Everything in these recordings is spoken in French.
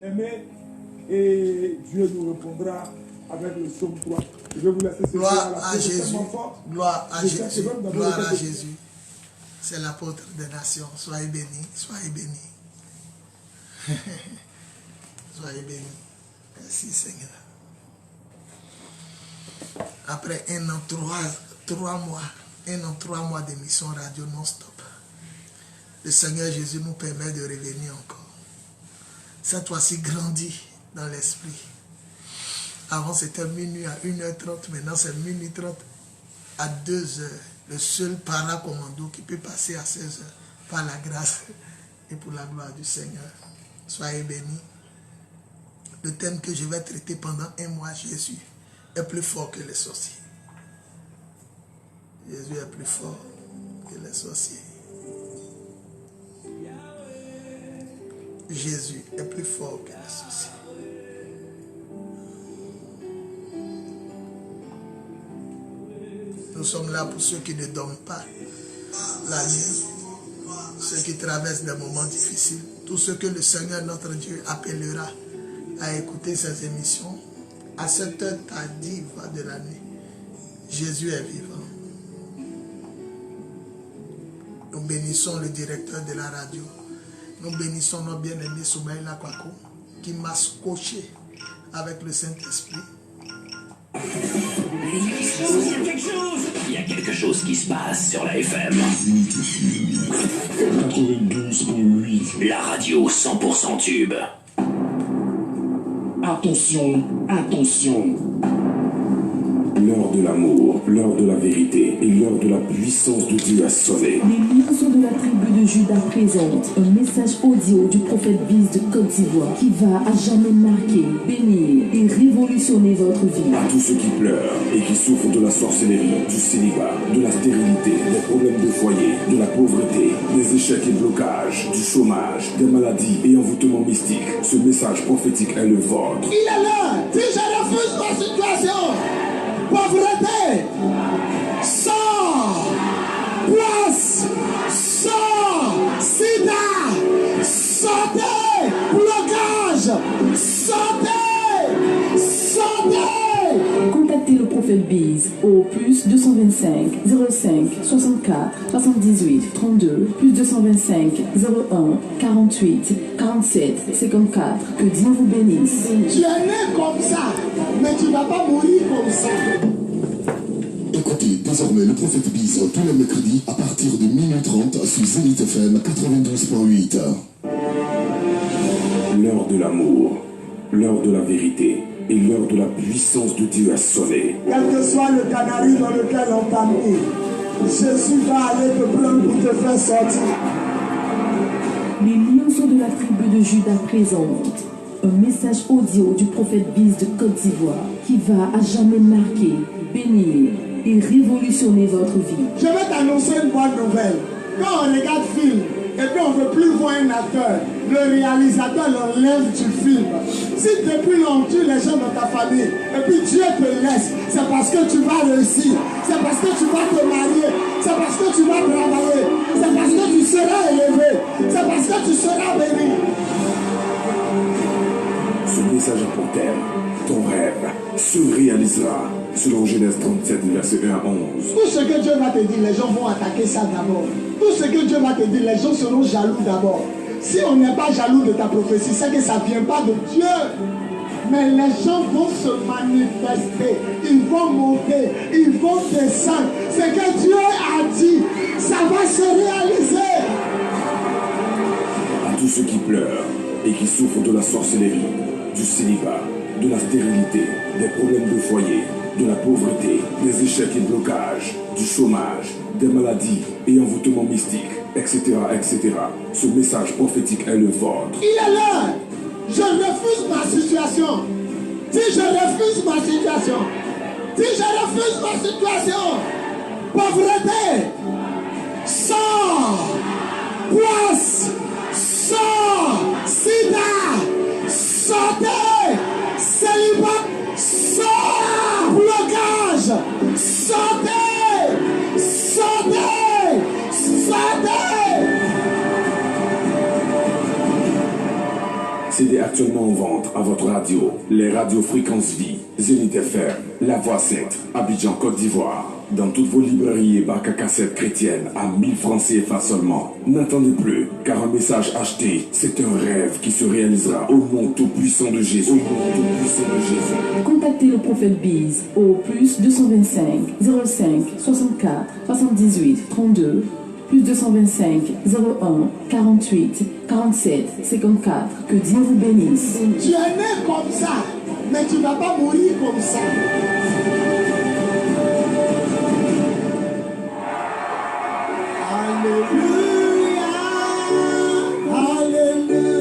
aimer et Dieu nous répondra avec le psaume 3. Je vais vous laisser ce Gloire à Jésus. Gloire à Jésus. Gloire à Jésus. C'est l'apôtre des nations. Soyez bénis. Soyez bénis. Soyez bénis. Merci Seigneur. Après 1 an, 3 mois, 1 an, 3 mois d'émission radio non-stop, le Seigneur Jésus nous permet de revenir encore. Cette fois-ci grandit dans l'esprit. Avant c'était minuit à 1h30, maintenant c'est minuit 30 à 2h. Le seul paracommando qui peut passer à 16h par la grâce et pour la gloire du Seigneur. Soyez bénis. Le thème que je vais traiter pendant 1 mois, Jésus est plus fort que les sorciers. Jésus est plus fort que les sorciers. Jésus est plus fort que les sorciers. Nous sommes là pour ceux qui ne dorment pas la nuit, ceux qui traversent des moments difficiles, tous ceux que le Seigneur notre Dieu appellera à écouter ces émissions à cette heure tardive de la nuit. Jésus est vivant. Nous bénissons le directeur de la radio. Nous bénissons notre bien-aimé Soumaïla Kwako qui m'a scotché avec le Saint-Esprit. Il y a quelque chose qui se passe sur la FM. 92.8. La radio 100% tube. Attention, attention. L'heure de l'amour, l'heure de la vérité et l'heure de la puissance de Dieu a sonné. Les lions de la tribu de Juda présentent un message audio du prophète Biz de Côte d'Ivoire qui va à jamais marquer, bénir et révolutionner votre vie. À tous ceux qui pleurent et qui souffrent de la sorcellerie, du célibat, de la stérilité, des problèmes de foyer, de la pauvreté, des échecs et blocages, du chômage, des maladies et envoûtements mystiques, ce message prophétique est le vôtre. Il est là. Si je refuse ma situation, pauvreté, sang, poisse, sang, sida, santé, blocage, santé, santé. Contactez le prophète Biz au plus 225 05 64 78 32 plus 225 01 48 47 54. Que Dieu vous bénisse. Tu es né comme ça, mais tu ne vas pas mourir comme ça. Écoutez désormais le prophète Biz tous les mercredis à partir de 12h30 sur Zenith FM 92.8. L'heure de l'amour, l'heure de la vérité et l'heure de la puissance de Dieu a sonné. Quel que soit le canari dans lequel on t'a mis, Jésus va aller te prendre pour te faire sortir. Les lions de la tribu de Juda présentent un message audio du prophète Biz de Côte d'Ivoire qui va à jamais marquer, bénir et révolutionner votre vie. Je vais t'annoncer une bonne nouvelle. Quand on regarde film et puis on ne veut plus voir un acteur, le réalisateur l'enlève du film. Si depuis l'on tue les gens dans ta famille et puis Dieu te laisse, c'est parce que tu vas réussir, c'est parce que tu vas te marier, c'est parce que tu vas travailler, c'est parce que tu seras élevé, c'est parce que tu seras béni. Ce message a pour thème, ton rêve se réalisera, selon Genèse 37, verset 1 à 11. Tout ce que Dieu va te dire, les gens vont attaquer ça d'abord. Tout ce que Dieu va te dire, les gens seront jaloux d'abord. Si on n'est pas jaloux de ta prophétie, c'est que ça ne vient pas de Dieu. Mais les gens vont se manifester, ils vont monter, ils vont descendre. Ce que Dieu a dit, ça va se réaliser. À tous ceux qui pleurent et qui souffrent de la sorcellerie, du célibat, de la stérilité, des problèmes de foyer, de la pauvreté, des échecs et blocages, du chômage, des maladies et envoûtements mystiques, etc., etc. Ce message prophétique est le vôtre. Il est là. Je refuse ma situation. Si je refuse ma situation, si je refuse ma situation, pauvreté, sang, poisse, sang, sida, santé, célibat, sang, blocage, santé, santé, santé. CD actuellement en vente à votre radio. Les radios Fréquence Vie, Zénith FM, La Voix 7, Abidjan, Côte d'Ivoire. Dans toutes vos librairies et bacs à cassettes chrétiennes à 1000 francs CFA seulement. N'attendez plus, car un message acheté, c'est un rêve qui se réalisera au nom tout-puissant de Jésus. Au nom tout-puissant de Jésus. Contactez le prophète Biz au plus 225 05 64 78 32 plus 225 01 48 47 54. Que Dieu vous bénisse. Tu es né comme ça, mais tu ne vas pas mourir comme ça. Alléluia, Alléluia.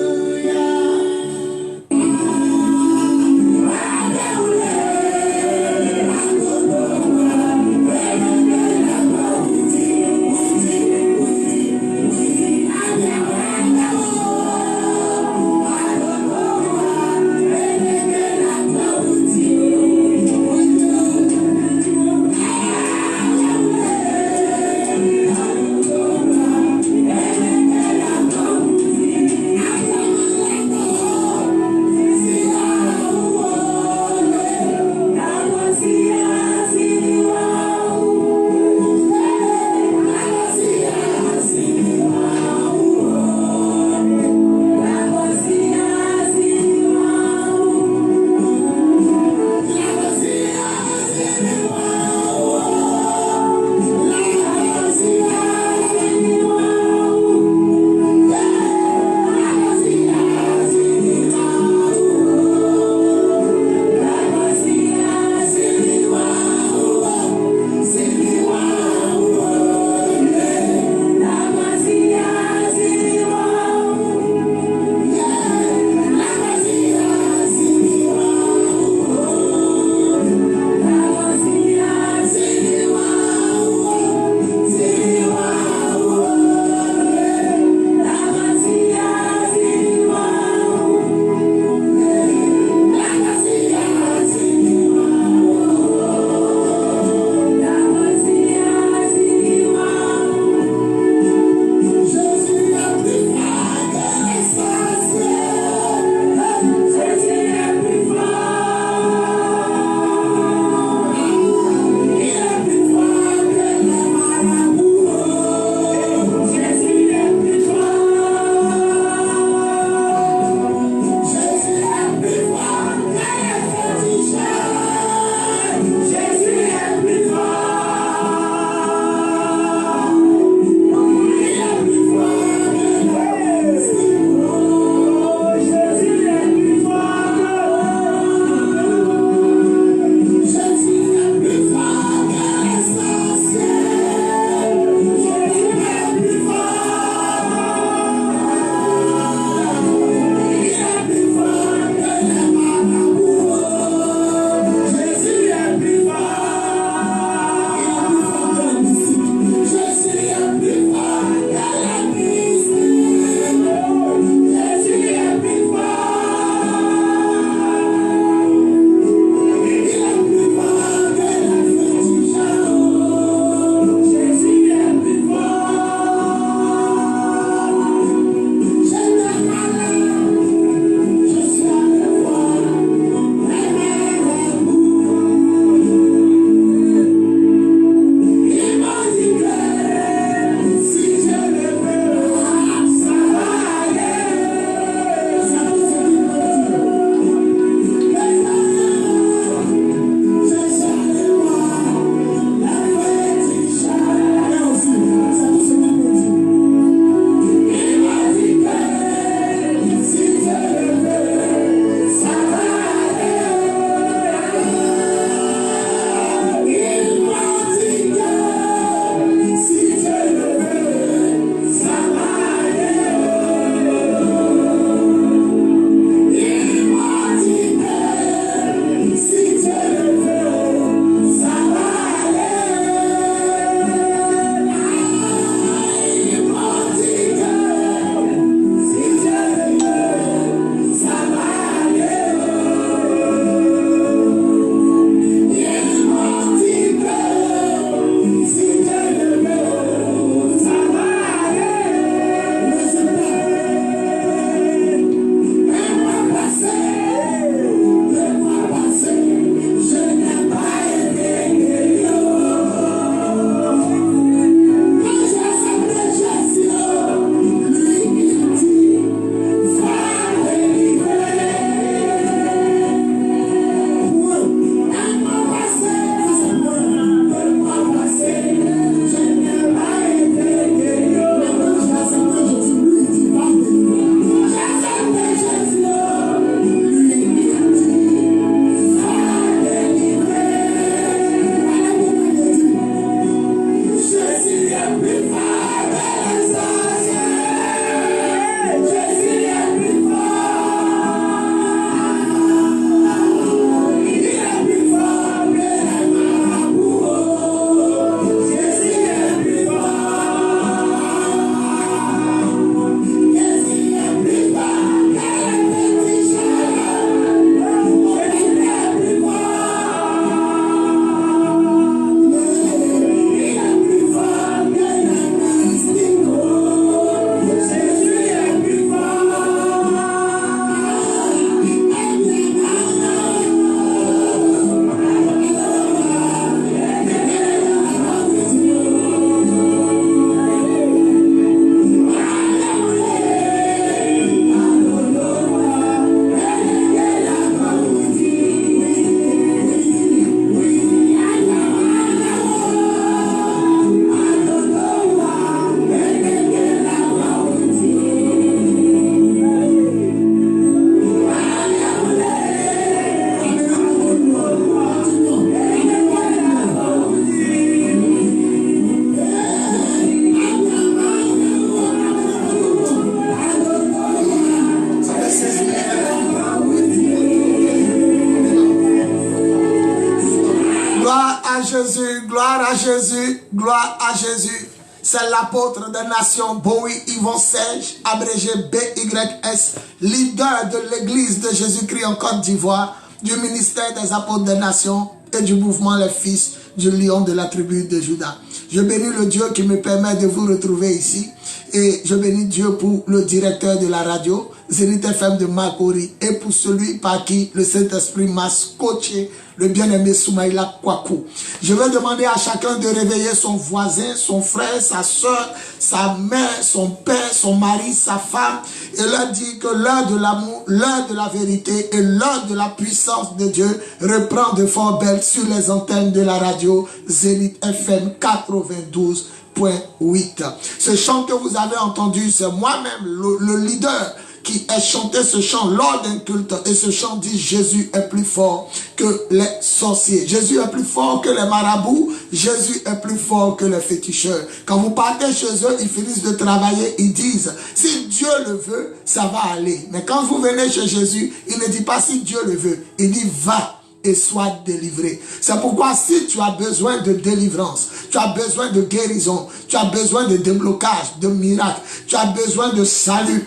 à Jésus, gloire à Jésus, gloire à Jésus. C'est l'apôtre des nations, Bowie Yvon Serge, abrégé BYS, leader de l'église de Jésus-Christ en Côte d'Ivoire, du ministère des apôtres des nations et du mouvement Les Fils du Lion de la tribu de Juda. Je bénis le Dieu qui me permet de vous retrouver ici et je bénis Dieu pour le directeur de la radio, Zénith FM de Makori, et pour celui par qui le Saint-Esprit m'a scotché, le bien-aimé Soumaïla Kwaku. Je vais demander à chacun de réveiller son voisin, son frère, sa soeur, sa mère, son père, son mari, sa femme, et leur dire que l'heure de l'amour, l'heure de la vérité et l'heure de la puissance de Dieu reprend de fort belle sur les antennes de la radio Zénith FM 92.8. Ce chant que vous avez entendu, c'est moi-même, le leader, qui a chanté ce chant lors d'un culte. Et ce chant dit: Jésus est plus fort que les sorciers. Jésus est plus fort que les marabouts. Jésus est plus fort que les féticheurs. Quand vous partez chez eux, ils finissent de travailler. Ils disent: si Dieu le veut, ça va aller. Mais quand vous venez chez Jésus, il ne dit pas si Dieu le veut. Il dit: va et sois délivré. C'est pourquoi si tu as besoin de délivrance, tu as besoin de guérison, tu as besoin de déblocage, de miracle, tu as besoin de salut,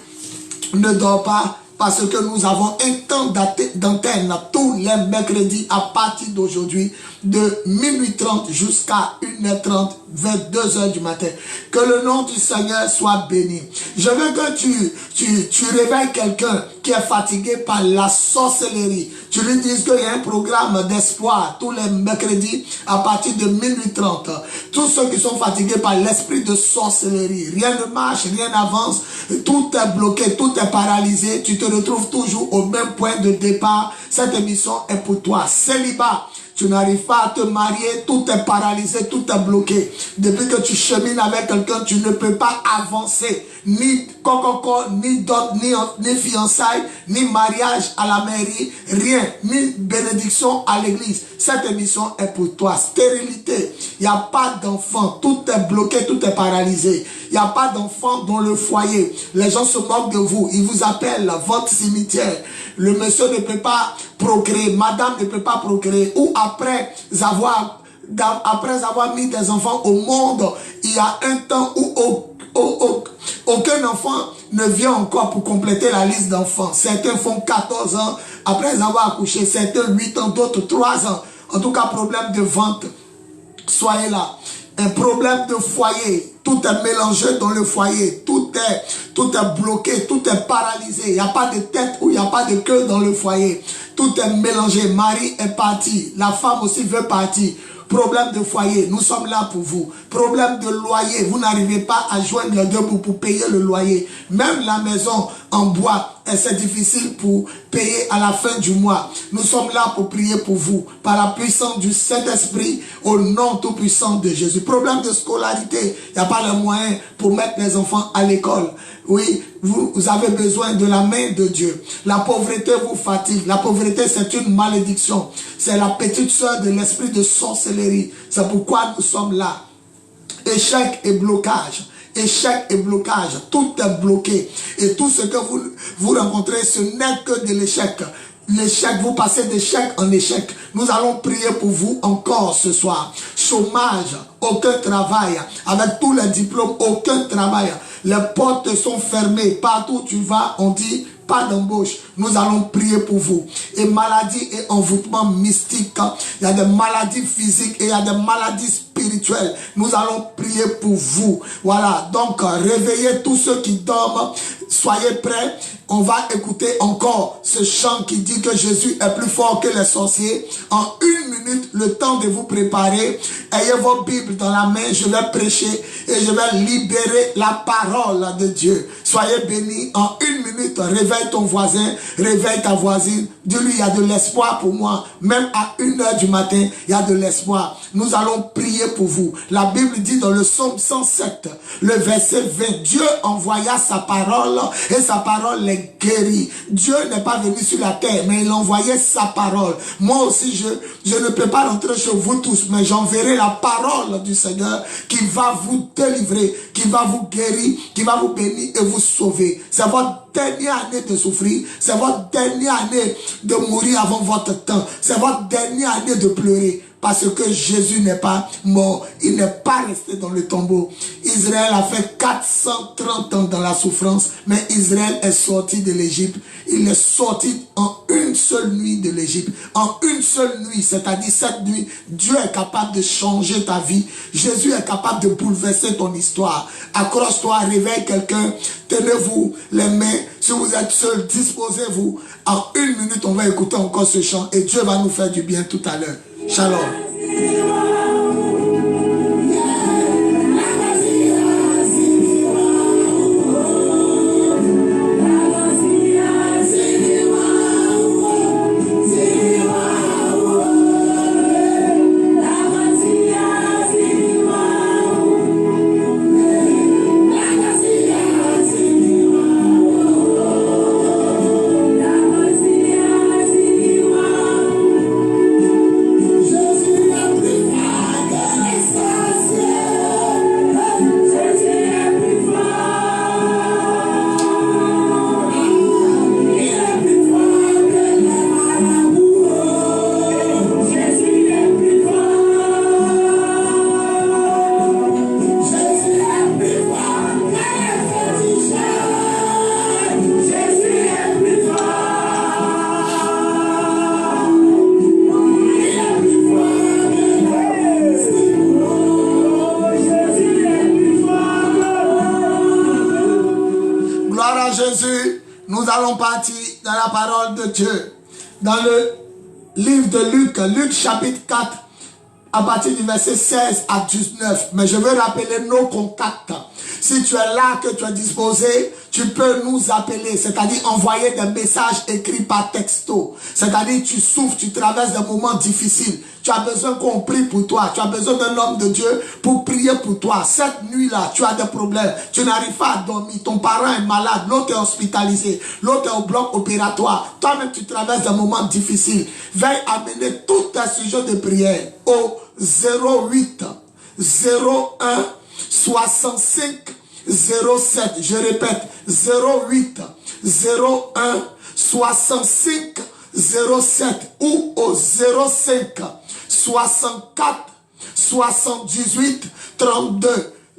ne dors pas, parce que nous avons un temps d'antenne tous les mercredis à partir d'aujourd'hui de minuit 30 jusqu'à 1h30, 22h du matin. Que le nom du Seigneur soit béni. Je veux que tu réveilles quelqu'un qui est fatigué par la sorcellerie. Tu lui dises qu'il y a un programme d'espoir tous les mercredis à partir de minuit 30. Tous ceux qui sont fatigués par l'esprit de sorcellerie, rien ne marche, rien n'avance, tout est bloqué, tout est paralysé, tu te retrouves toujours au même point de départ. Cette émission est pour toi. Célibat. Tu n'arrives pas à te marier, tout est paralysé, tout est bloqué. Depuis que tu chemines avec quelqu'un, tu ne peux pas avancer. Ni coco, ni dot, ni fiançailles, ni mariage à la mairie, rien, ni bénédiction à l'église. Cette émission est pour toi. Stérilité, il n'y a pas d'enfant, tout est bloqué, tout est paralysé. Il n'y a pas d'enfant dans le foyer. Les gens se moquent de vous, ils vous appellent votre cimetière. Le monsieur ne peut pas procréer, madame ne peut pas procréer. Ou après avoir mis des enfants au monde, il y a un temps où aucun enfant ne vient encore pour compléter la liste d'enfants. Certains font 14 ans après avoir accouché, certains 8 ans, d'autres 3 ans. En tout cas, problème de vente, soyez là. Un problème de foyer, tout est mélangé dans le foyer, tout est bloqué, tout est paralysé. Il n'y a pas de tête ou il n'y a pas de queue dans le foyer. Tout est mélangé. Marie est partie, la femme aussi veut partir. Problème de foyer, nous sommes là pour vous. Problème de loyer, vous n'arrivez pas à joindre les deux pour payer le loyer. Même la maison en bois, c'est difficile pour payer à la fin du mois. Nous sommes là pour prier pour vous, par la puissance du Saint-Esprit, au nom tout puissant de Jésus. Problème de scolarité, il n'y a pas le moyen pour mettre les enfants à l'école. Oui, vous avez besoin de la main de Dieu. La pauvreté vous fatigue. La pauvreté, c'est une malédiction. C'est la petite sœur de l'esprit de sorcellerie. C'est pourquoi nous sommes là. Échec et blocage. Échec et blocage. Tout est bloqué. Et tout ce que vous rencontrez, ce n'est que de l'échec. L'échec, vous passez d'échec en échec. Nous allons prier pour vous encore ce soir. Chômage, aucun travail. Avec tous les diplômes, aucun travail. Les portes sont fermées. Partout où tu vas, on dit pas d'embauche. Nous allons prier pour vous. Et maladie et envoûtement mystique. Il y a des maladies physiques et il y a des maladies spirituelles. Nous allons prier pour vous. Voilà. Donc, réveillez tous ceux qui dorment. Soyez prêts. On va écouter encore ce chant qui dit que Jésus est plus fort que les sorciers. En 1 minute, le temps de vous préparer. Ayez vos Bibles dans la main. Je vais prêcher et je vais libérer la parole de Dieu. Soyez bénis. En 1 minute, réveille ton voisin, réveille ta voisine. Dis-lui, il y a de l'espoir pour moi. Même à 1h du matin, il y a de l'espoir. Nous allons prier pour vous. La Bible dit dans le psaume 107, le verset 20, Dieu envoya sa parole et sa parole les guérit. Dieu n'est pas venu sur la terre, mais il envoyait sa parole. Moi aussi, je ne peux pas rentrer chez vous tous, mais j'enverrai la parole du Seigneur qui va vous délivrer, qui va vous guérir, qui va vous bénir et vous sauver. C'est votre dernière année de souffrir, c'est votre dernière année de mourir avant votre temps, c'est votre dernière année de pleurer. parce que Jésus n'est pas mort. Il n'est pas resté dans le tombeau. Israël a fait 430 ans dans la souffrance, mais Israël est sorti de l'Égypte. Il est sorti en une seule nuit de l'Égypte. En une seule nuit, c'est-à-dire cette nuit, Dieu est capable de changer ta vie. Jésus est capable de bouleverser ton histoire. Accroche-toi, réveille quelqu'un, tenez-vous les mains. Si vous êtes seul, disposez-vous. En une minute, on va écouter encore ce chant et Dieu va nous faire du bien tout à l'heure. Shalom. Dans la parole de Dieu, dans le livre de Luc, Luc chapitre 4, à partir du verset 16 à 19. Mais je veux rappeler nos contacts. Si tu es là, que tu es disposé, tu peux nous appeler, c'est-à-dire envoyer des messages écrits par texto. C'est-à-dire tu souffres, tu traverses des moments difficiles. Tu as besoin qu'on prie pour toi. Tu as besoin d'un homme de Dieu pour prier pour toi. Cette nuit-là, tu as des problèmes. Tu n'arrives pas à dormir. Ton parent est malade. L'autre est hospitalisé. L'autre est au bloc opératoire. Toi-même, tu traverses des moments difficiles. Veuille amener tous tes sujets de prière au 08 01 65 07. Je répète, 08 01 65 07 ou au 05 64 78 32.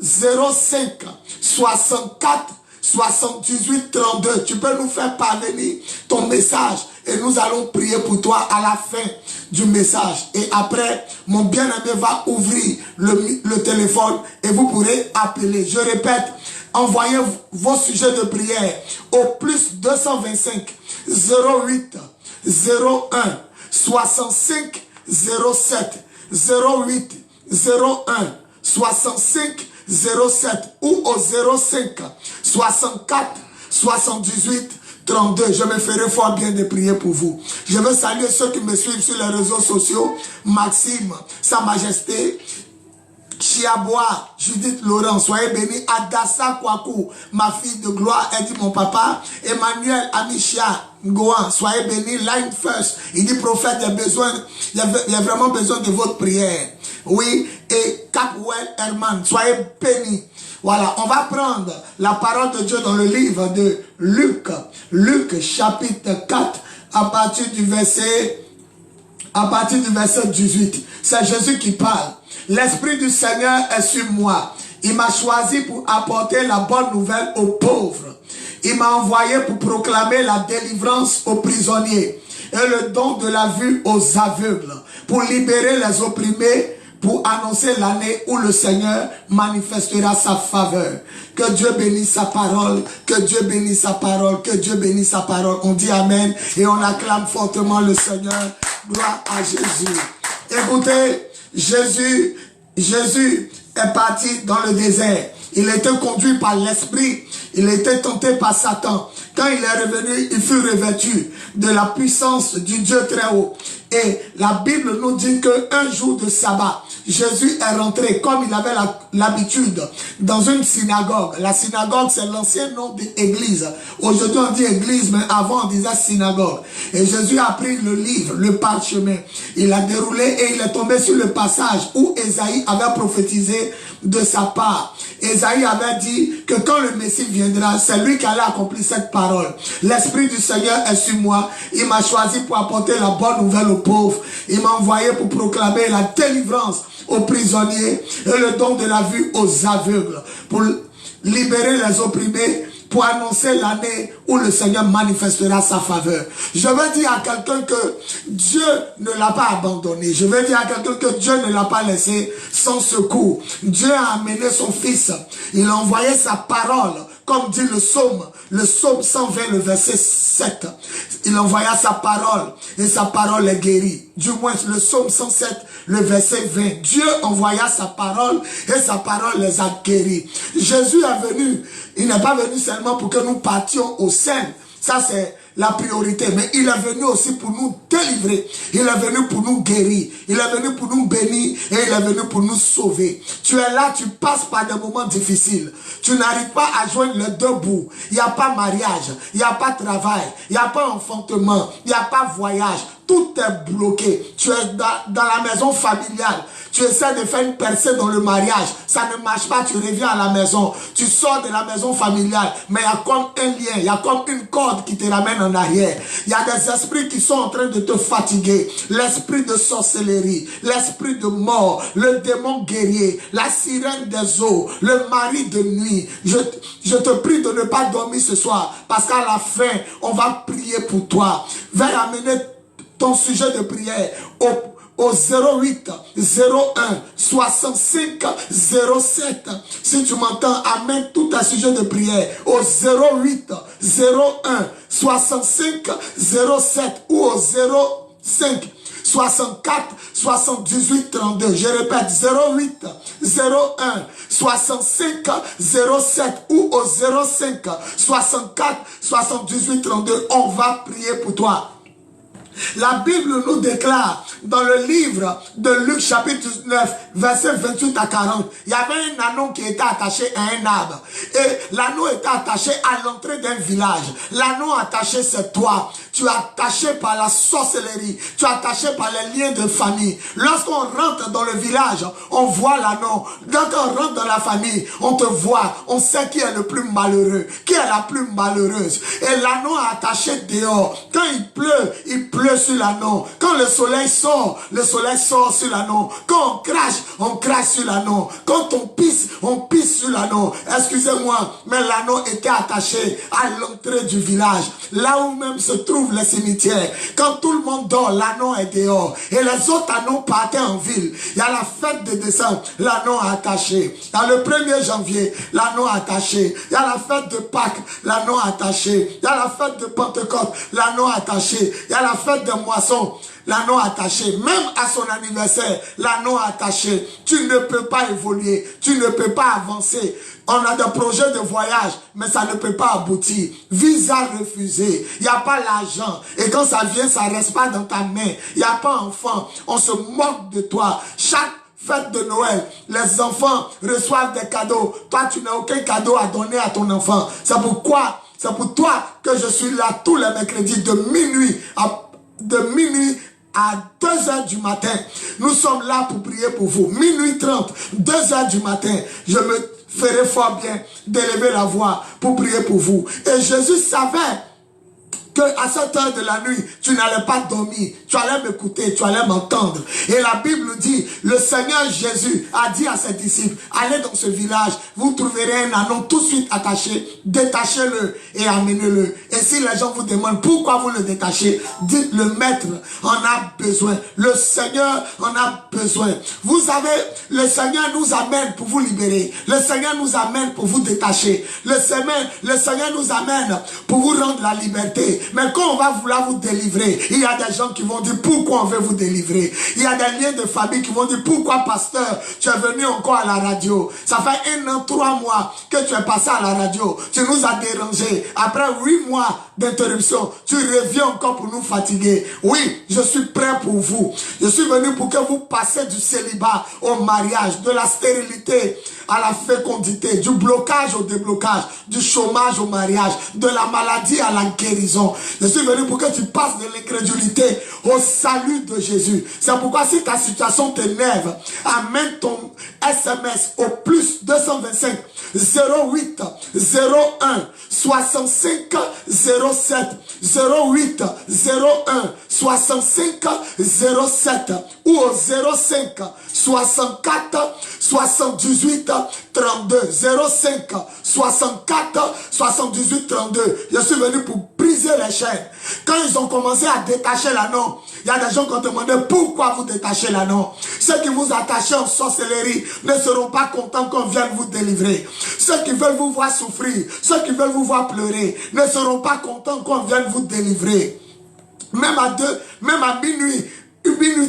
05 64 78 32. Tu peux nous faire parvenir ton message et nous allons prier pour toi à la fin du message. Et après, mon bien-aimé va ouvrir le téléphone et vous pourrez appeler. Je répète, envoyez vos sujets de prière au plus 225 08 01 65 07 08 01 65 07 ou au 05 64 78 32. Je me ferai fort bien de prier pour vous. Je veux saluer ceux qui me suivent sur les réseaux sociaux. Maxime, Sa Majesté, Chiabois, Judith Laurent, soyez bénis. Adassa Kwaku, ma fille de gloire, elle dit mon papa. Emmanuel Amisha Gohan, soyez bénis. Line First, il dit prophète, il y a vraiment besoin de votre prière. Oui, et Capwell Herman, soyez bénis. Voilà, on va prendre la parole de Dieu dans le livre de Luc. Luc chapitre 4 à partir du verset 18. C'est Jésus qui parle. L'Esprit du Seigneur est sur moi. Il m'a choisi pour apporter la bonne nouvelle aux pauvres. Il m'a envoyé pour proclamer la délivrance aux prisonniers et le don de la vue aux aveugles, pour libérer les opprimés, pour annoncer l'année où le Seigneur manifestera sa faveur. Que Dieu bénisse sa parole, que Dieu bénisse sa parole, que Dieu bénisse sa parole. On dit Amen et on acclame fortement le Seigneur. Gloire à Jésus. Écoutez, Jésus est parti dans le désert. Il était conduit par l'Esprit. Il était tenté par Satan. Quand il est revenu, il fut revêtu de la puissance du Dieu très haut. Et la Bible nous dit qu'un jour de sabbat, Jésus est rentré comme il avait l'habitude dans une synagogue. La synagogue, c'est l'ancien nom d'église. Aujourd'hui, on dit église, mais avant, on disait synagogue. Et Jésus a pris le livre, le parchemin. Il a déroulé et il est tombé sur le passage où Ésaïe avait prophétisé de sa part. Ésaïe avait dit que quand le Messie viendra, c'est lui qui allait accomplir cette parole. L'Esprit du Seigneur est sur moi. Il m'a choisi pour apporter la bonne nouvelle aux pauvres. Il m'a envoyé pour proclamer la délivrance aux prisonniers et le don de la vue aux aveugles, pour libérer les opprimés, pour annoncer l'année où le Seigneur manifestera sa faveur. Je veux dire à quelqu'un que Dieu ne l'a pas abandonné. Je veux dire à quelqu'un que Dieu ne l'a pas laissé sans secours. Dieu a amené son Fils. Il a envoyé sa parole, comme dit le psaume 120, le verset 7. Il envoya sa parole et sa parole est guérie. Du moins, le psaume 107, le verset 20. Dieu envoya sa parole et sa parole les a guéris. Jésus est venu. Il n'est pas venu seulement pour que nous partions au sein. Ça, c'est la priorité. Mais il est venu aussi pour nous délivrer. Il est venu pour nous guérir. Il est venu pour nous bénir. Et il est venu pour nous sauver. Tu es là, tu passes par des moments difficiles. Tu n'arrives pas à joindre les deux bouts. Il n'y a pas mariage. Il n'y a pas travail. Il n'y a pas enfantement. Il n'y a pas voyage. Tout est bloqué. Tu es dans la maison familiale. Tu essaies de faire une percée dans le mariage. Ça ne marche pas. Tu reviens à la maison. Tu sors de la maison familiale. Mais il y a comme un lien. Il y a comme une corde qui te ramène en arrière. Il y a des esprits qui sont en train de te fatiguer. L'esprit de sorcellerie. L'esprit de mort. Le démon guerrier. La sirène des eaux. Le mari de nuit. Je te prie de ne pas dormir ce soir. Parce qu'à la fin, on va prier pour toi. Va amener ton sujet de prière au 08 01 65 07. Si tu m'entends, amène tout un sujet de prière au 08 01 65 07 ou au 05 64 78 32. Je répète, 08 01 65 07 ou au 05 64 78 32. On va prier pour toi. La Bible nous déclare dans le livre de Luc chapitre 9 verset 28 à 40, il y avait un anneau qui était attaché à un arbre et l'anneau était attaché à l'entrée d'un village. L'anneau attaché, c'est toi. Tu es attaché par la sorcellerie, tu es attaché par les liens de famille. Lorsqu'on rentre dans le village, on voit l'anneau. Quand on rentre dans la famille, on te voit, on sait qui est le plus malheureux, qui est la plus malheureuse. Et l'anneau est attaché dehors. Quand il pleut sur l'anneau. Quand le soleil sort sur l'anneau. Quand on crache sur l'anneau. Quand on pisse sur l'anneau. Excusez-moi, mais l'anneau était attaché à l'entrée du village. Là où même se trouvent les cimetières. Quand tout le monde dort, l'anneau est dehors. Et les autres anneaux partaient en ville. Il y a la fête de décembre, l'anneau est attaché. Dans le 1er janvier, l'anneau est attaché. Il y a la fête de Pâques, l'anneau est attaché. Il y a la fête de Pentecôte, l'anneau est attaché. Il y a la fête de moisson, l'anneau attaché. Même à son anniversaire, l'anneau attaché. Tu ne peux pas évoluer, tu ne peux pas avancer. On a des projets de voyage, mais ça ne peut pas aboutir. Visa refusé, il n'y a pas l'argent. Et quand ça vient, ça ne reste pas dans ta main. Il n'y a pas enfant, on se moque de toi. Chaque fête de Noël, les enfants reçoivent des cadeaux. Toi, tu n'as aucun cadeau à donner à ton enfant. C'est pour toi que je suis là tous les mercredis de minuit à 2 h du matin. Nous sommes là pour prier pour vous. Minuit 30, 2 h du matin. Je me ferai fort bien d'élever la voix pour prier pour vous. Et Jésus savait que à cette heure de la nuit, tu n'allais pas dormir, tu allais m'écouter, tu allais m'entendre. Et la Bible dit, le Seigneur Jésus a dit à ses disciples, allez dans ce village, vous trouverez un anneau tout de suite attaché, détachez-le et amenez-le. Et si les gens vous demandent pourquoi vous le détachez, dites le maître en a besoin, le Seigneur en a besoin. Vous savez, le Seigneur nous amène pour vous libérer, le Seigneur nous amène pour vous détacher, le Seigneur nous amène pour vous rendre la liberté. Mais quand on va vouloir vous délivrer, il y a des gens qui vont dire pourquoi on veut vous délivrer. Il y a des liens de famille qui vont dire pourquoi pasteur, tu es venu encore à la radio. Ça fait 1 an, 3 mois que tu es passé à la radio. Tu nous as dérangés. Après 8 mois d'interruption, tu reviens encore pour nous fatiguer. Oui, je suis prêt pour vous. Je suis venu pour que vous passiez du célibat au mariage, de la stérilité à la fécondité, du blocage au déblocage, du chômage au mariage, de la maladie à la guérison. Je suis venu pour que tu passes de l'incrédulité au salut de Jésus. C'est pourquoi si ta situation t'énerve, amène ton SMS au plus 225 08 01 65 07 08 01 65 07 ou au 05 64 78 32 05 64 78 32. Je suis venu pour briser les chaînes. Quand ils ont commencé à détacher l'anneau, il y a des gens qui ont demandé pourquoi vous détachez l'anneau. Ceux qui vous attachez en sorcellerie ne seront pas contents qu'on vienne vous délivrer. Ceux qui veulent vous voir souffrir, ceux qui veulent vous voir pleurer, ne seront pas contents qu'on vienne vous délivrer. Même à minuit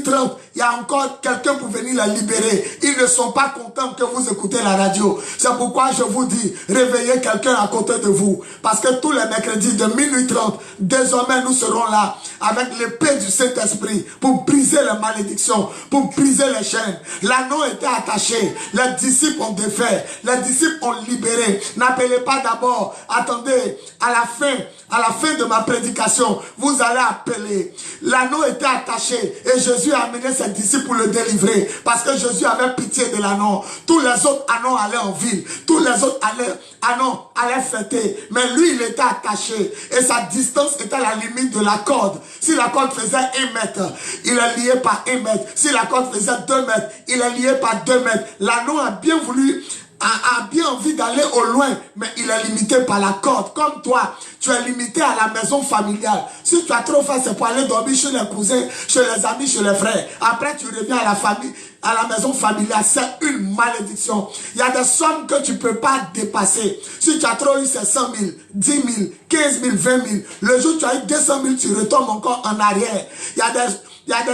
30, il y a encore quelqu'un pour venir la libérer. Ils ne sont pas contents que vous écoutez la radio. C'est pourquoi je vous dis, réveillez quelqu'un à côté de vous. Parce que tous les mercredis de minuit 30, désormais nous serons là avec l'épée du Saint-Esprit pour briser les malédictions, pour briser les chaînes. L'anneau était attaché, les disciples ont défait, les disciples ont libéré. N'appelez pas d'abord, attendez, à la fin de ma prédication, vous allez appeler. L'anneau était attaché et Jésus a amené ses disciples pour le délivrer. Parce que Jésus avait pitié de l'anneau. Tous les autres anneaux allaient en ville. Tous les autres anneaux allaient fêter. Mais lui, il était attaché. Et sa distance était à la limite de la corde. Si la corde faisait 1 mètre, il est lié par 1 mètre. Si la corde faisait 2 mètres, il est lié par 2 mètres. L'anneau a bien envie d'aller au loin, mais il est limité par la corde. Comme toi, tu es limité à la maison familiale. Si tu as trop fait, c'est pour aller dormir chez les cousins, chez les amis, chez les frères. Après, tu reviens à la famille, à la maison familiale. C'est une malédiction. Il y a des sommes que tu ne peux pas dépasser. Si tu as trop eu, c'est 100 000, 10 000, 15 000, 20 000. Le jour où tu as eu 200 000, tu retombes encore en arrière. Il y a des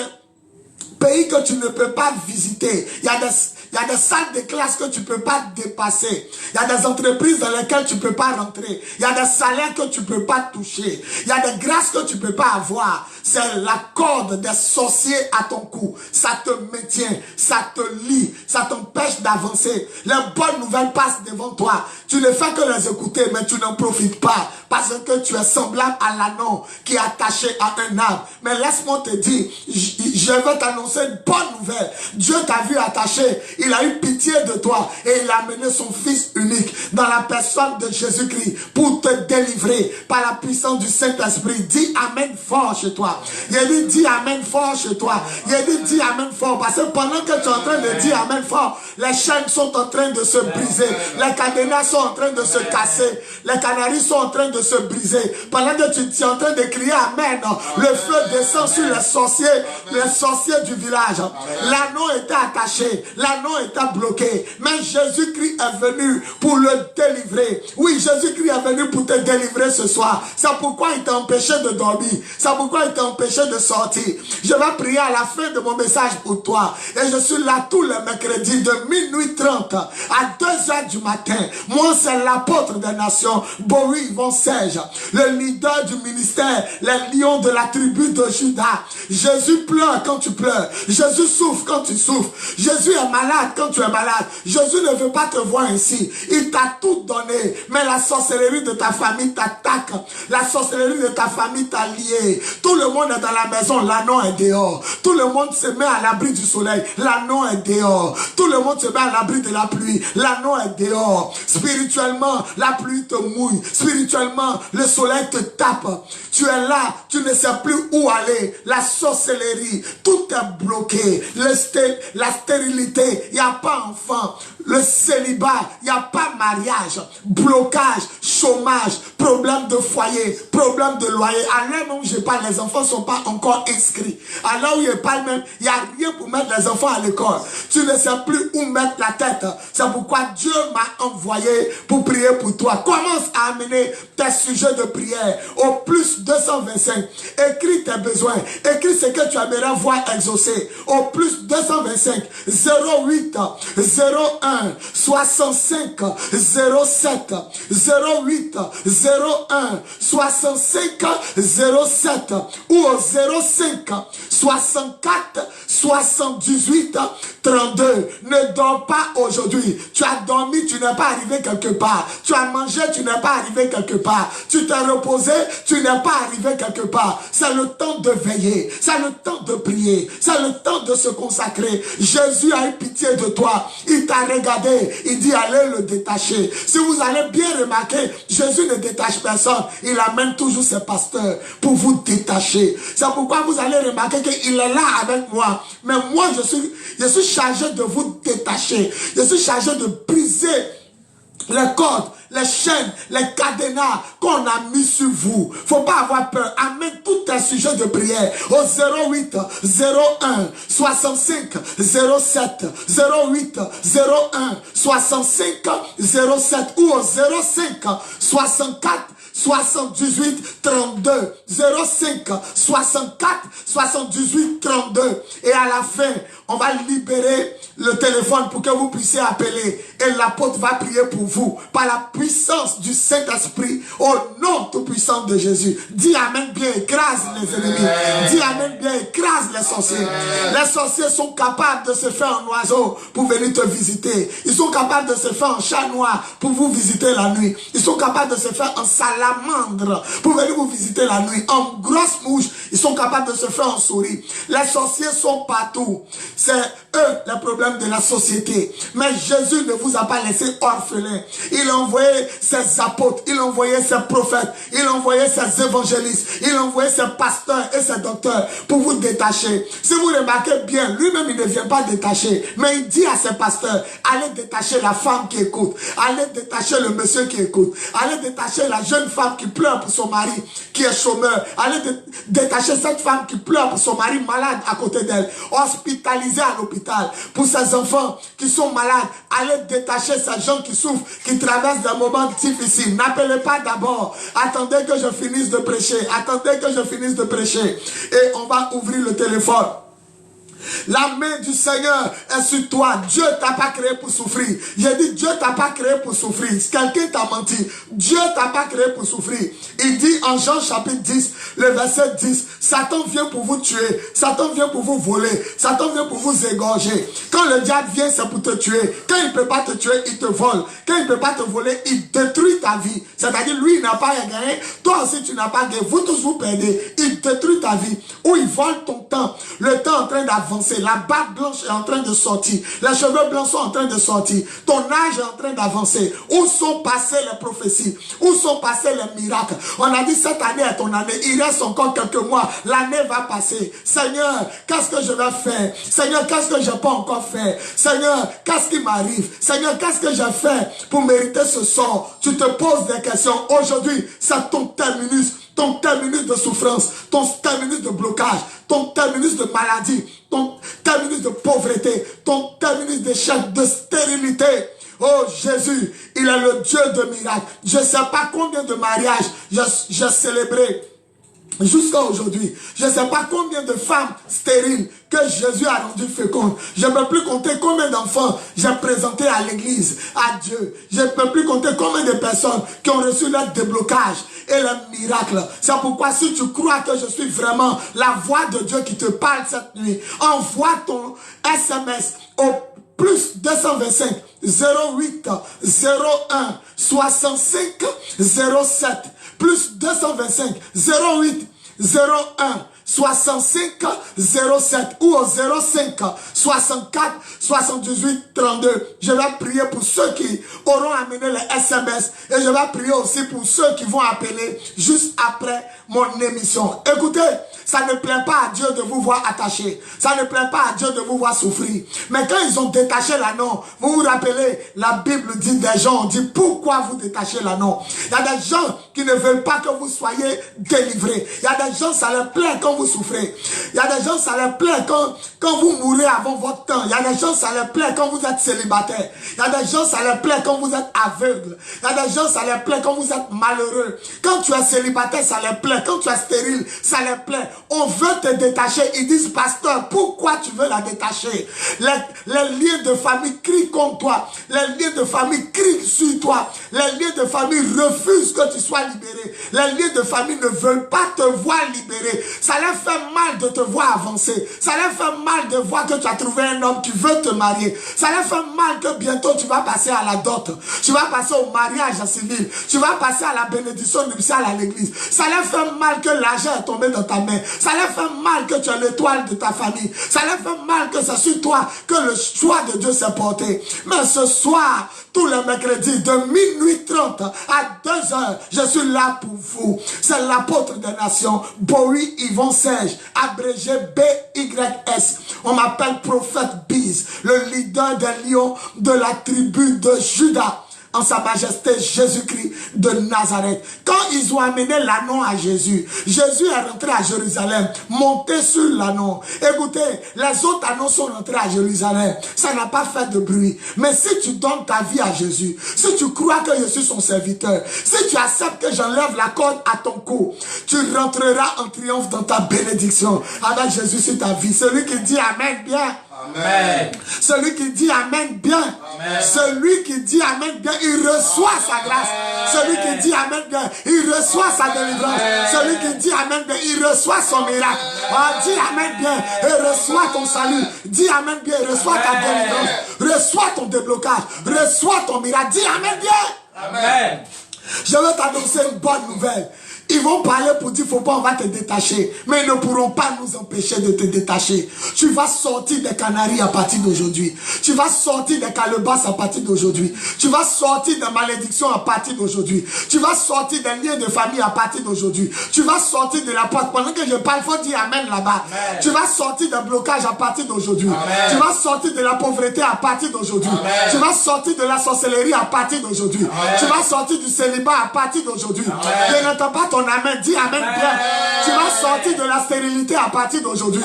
pays que tu ne peux pas visiter. Il y a des salles de classe que tu ne peux pas dépasser. Il y a des entreprises dans lesquelles tu ne peux pas rentrer. Il y a des salaires que tu ne peux pas toucher. Il y a des grâces que tu ne peux pas avoir. C'est la corde des sorciers à ton cou. Ça te maintient, ça te lie, ça t'empêche d'avancer. Les bonnes nouvelles passent devant toi. Tu ne fais que les écouter, mais tu n'en profites pas. Parce que tu es semblable à l'anneau qui est attaché à un arbre. Mais laisse-moi te dire, je vais t'annoncer une bonne nouvelle. Dieu t'a vu attaché. Il a eu pitié de toi et il a amené son Fils unique dans la personne de Jésus-Christ pour te délivrer par la puissance du Saint-Esprit. Dis Amen fort chez toi. Il a dit dis Amen fort chez toi. Il a dit dis Amen fort parce que pendant que tu es en train de dire Amen fort, les chaînes sont en train de se briser. Les cadenas sont en train de se casser. Les canaries sont en train de se briser. Pendant que tu es en train de crier Amen, le feu descend sur les sorciers du village. L'anneau était attaché. L'anneau était bloqué. Mais Jésus-Christ est venu pour le délivrer. Oui, Jésus-Christ est venu pour te délivrer ce soir. C'est pourquoi il t'a empêché de dormir. C'est pourquoi il t'a empêché de sortir. Je vais prier à la fin de mon message pour toi. Et je suis là tous les mercredis de minuit 30 à 2h du matin. Moi, c'est l'apôtre des nations, Boris Von Serge, le leader du ministère, les lions de la tribu de Judas. Jésus pleure quand tu pleures. Jésus souffre quand tu souffres. Jésus est malade quand tu es malade. Jésus ne veut pas te voir ainsi. Il t'a tout donné. Mais la sorcellerie de ta famille t'attaque. La sorcellerie de ta famille t'a lié. Tout le monde est dans la maison. L'anneau est dehors. Tout le monde se met à l'abri du soleil. L'anneau est dehors. Tout le monde se met à l'abri de la pluie. L'anneau est dehors. Spirituellement, la pluie te mouille. Spirituellement, le soleil te tape. Tu es là. Tu ne sais plus où aller. La sorcellerie, tout est bloqué. La stérilité, il n'y a pas enfant. Le célibat, il n'y a pas mariage. Blocage, chômage, problème de foyer, problème de loyer. À l'heure où je parle, les enfants ne sont pas encore inscrits. À l'heure où je parle même, il n'y a rien pour mettre les enfants à l'école. Tu ne sais plus où mettre la tête. C'est pourquoi Dieu m'a envoyé pour prier pour toi. Commence à amener tes sujets de prière au plus 225. Écris tes besoins. Écris ce que tu aimerais voir exaucer. Au plus 225 08 01 65 07 08 01 65 07 ou au 05 64 78 32. Ne dors pas aujourd'hui. Tu as dormi, tu n'es pas arrivé quelque part. Tu as mangé, tu n'es pas arrivé quelque part. Tu t'es reposé, tu n'es pas arrivé quelque part. C'est le temps de veiller. C'est le temps de prier. C'est le temps de se consacrer. Jésus a eu pitié de toi. Il t'a regardé regardez, il dit allez le détacher. Si vous allez bien remarquer, Jésus ne détache personne. Il amène toujours ses pasteurs pour vous détacher. C'est pourquoi vous allez remarquer qu'il est là avec moi. Mais moi, je suis chargé de vous détacher. Je suis chargé de briser les cordes, les chaînes, les cadenas qu'on a mis sur vous. Faut pas avoir peur. Amène tout un sujet de prière au 08 01 65 07 08 01 65 07 ou au 05 64 78 32 05 64 78 32 et à la fin on va libérer le téléphone pour que vous puissiez appeler et l'apôtre va prier pour vous par la puissance du Saint-Esprit au nom tout puissant de Jésus. Dis amen bien, écrase les ennemis. Dis amen bien, écrase les sorciers. Les sorciers sont capables de se faire en oiseau pour venir te visiter. Ils sont capables de se faire en chat noir pour vous visiter la nuit. Ils sont capables de se faire en salamandre pour venir vous visiter la nuit. En grosse mouche, ils sont capables de se faire en souris. Les sorciers sont partout. C'est eux les problèmes de la société. Mais Jésus ne vous a pas laissé orphelin. Il a envoyé ses apôtres, il a envoyé ses prophètes, il a envoyé ses évangélistes, il a envoyé ses pasteurs et ses docteurs pour vous détacher. Si vous remarquez bien, lui-même il ne vient pas détacher, mais il dit à ses pasteurs, allez détacher la femme qui écoute, allez détacher le monsieur qui écoute, allez détacher la jeune femme qui pleure pour son mari qui est chômeur, allez détacher cette femme qui pleure pour son mari malade à côté d'elle, hospitalisée à l'hôpital, pour ses enfants qui sont malades, allez détacher ces gens qui souffrent, qui traversent des moments difficiles. N'appelez pas d'abord, attendez que je finisse de prêcher, attendez que je finisse de prêcher et on va ouvrir le téléphone. La main du Seigneur est sur toi. Dieu t'a pas créé pour souffrir. J'ai dit Dieu t'a pas créé pour souffrir. Quelqu'un t'a menti. Dieu t'a pas créé pour souffrir. Il dit en Jean chapitre 10, le verset 10, Satan vient pour vous tuer. Satan vient pour vous voler. Satan vient pour vous égorger. Quand le diable vient, c'est pour te tuer. Quand il ne peut pas te tuer, il te vole. Quand il ne peut pas te voler, il détruit ta vie. C'est-à-dire, lui, il n'a pas gagné. Toi aussi, tu n'as pas gagné. Vous tous, vous perdez. Il détruit ta vie. Ou il vole ton temps. Le temps est en train d'avancer. La barbe blanche est en train de sortir. Les cheveux blancs sont en train de sortir. Ton âge est en train d'avancer. Où sont passées les prophéties? Où sont passés les miracles? On a dit cette année est ton année. Il reste encore quelques mois. L'année va passer. Seigneur, qu'est-ce que je vais faire? Seigneur, qu'est-ce que je n'ai pas encore fait? Seigneur, qu'est-ce qui m'arrive? Seigneur, qu'est-ce que j'ai fait pour mériter ce sort? Tu te poses des questions. Aujourd'hui, c'est ton terminus. Ton terminus de souffrance, ton terminus de blocage, ton terminus de maladie, ton terminus de pauvreté, ton terminus d'échec, de stérilité. Oh Jésus, il est le Dieu de miracles. Je ne sais pas combien de mariages j'ai célébré jusqu'à aujourd'hui. Je ne sais pas combien de femmes stériles que Jésus a rendu fécondes. Je ne peux plus compter combien d'enfants j'ai présentés à l'église, à Dieu. Je ne peux plus compter combien de personnes qui ont reçu leur déblocage et le miracle. C'est pourquoi si tu crois que je suis vraiment la voix de Dieu qui te parle cette nuit, envoie ton SMS au plus 225 08 01 65 07 plus 225 08 01 65 07 ou au 05 64 78 32. Je vais prier pour ceux qui auront amené les SMS et je vais prier aussi pour ceux qui vont appeler juste après mon émission. Écoutez, ça ne plaît pas à Dieu de vous voir attachés. Ça ne plaît pas à Dieu de vous voir souffrir. Mais quand ils ont détaché l'anneau, vous vous rappelez, la Bible dit des gens, on dit pourquoi vous détachez l'anneau. Il y a des gens qui ne veulent pas que vous soyez délivrés. Il y a des gens, ça leur plaît quand vous souffrez. Il y a des gens, ça leur plaît quand vous mourrez avant votre temps. Il y a des gens, ça leur plaît quand vous êtes célibataire. Il y a des gens, ça leur plaît quand vous êtes aveugle. Il y a des gens, ça leur plaît quand vous êtes malheureux. Quand tu es célibataire, ça leur plaît. Quand tu es stérile, ça leur plaît. On veut te détacher. Ils disent, pasteur, pourquoi tu veux la détacher? Les liens de famille crient contre toi. Les liens de famille crient sur toi. Les liens de famille refusent que tu sois libéré. Les liens de famille ne veulent pas te voir libéré. Ça leur fait mal de te voir avancer. Ça leur fait mal de voir que tu as trouvé un homme qui veut te marier. Ça leur fait mal que bientôt tu vas passer à la dot. Tu vas passer au mariage civil. Tu vas passer à la bénédiction nuptiale à l'église. Ça leur fait mal que l'argent est tombé dans ta main. Ça leur fait mal que tu es l'étoile de ta famille. Ça leur fait mal que c'est sur toi que le choix de Dieu s'est porté. Mais ce soir, tous les mercredis, de minuit 30 à 2h, je suis là pour vous. C'est l'apôtre des nations, Bowie Yvon Serge, abrégé BYS. On m'appelle prophète Biz, le leader des lions de la tribu de Juda, en sa majesté Jésus-Christ de Nazareth. Quand ils ont amené l'anneau à Jésus, Jésus est rentré à Jérusalem, monté sur l'anneau. Écoutez, les autres anneaux sont rentrés à Jérusalem. Ça n'a pas fait de bruit. Mais si tu donnes ta vie à Jésus, si tu crois que je suis son serviteur, si tu acceptes que j'enlève la corde à ton cou, tu rentreras en triomphe dans ta bénédiction avec Jésus sur ta vie. Celui qui dit Amen bien. Amen. Celui qui dit Amen bien. Amen. Celui qui dit Amen bien, il reçoit sa grâce. Celui qui dit Amen bien, il reçoit sa délivrance. Celui qui dit Amen bien, il reçoit son miracle. Dis Amen bien et reçois ton salut. Dis Amen bien et reçois ta délivrance. Reçois ton déblocage. Reçois ton miracle. Dis Amen bien. Amen. Je veux t'annoncer une bonne nouvelle. Ils vont parler pour dire, faut pas, on va te détacher. Mais ils ne pourront pas nous empêcher de te détacher. Tu vas sortir des Canaries à partir d'aujourd'hui. Tu vas sortir des Calebasses à partir d'aujourd'hui. Tu vas sortir des malédictions à partir d'aujourd'hui. Tu vas sortir des liens de famille à partir d'aujourd'hui. Tu vas sortir de la porte. Pendant que je parle, il faut dire Amen là-bas. Tu vas sortir des blocages à partir d'aujourd'hui. Tu vas sortir de la pauvreté à partir d'aujourd'hui. Tu vas sortir de la sorcellerie à partir d'aujourd'hui. Tu vas sortir du célibat à partir d'aujourd'hui. Je n'entends pas ton Amen, dis Amen bien. Tu vas sortir de la stérilité à partir d'aujourd'hui.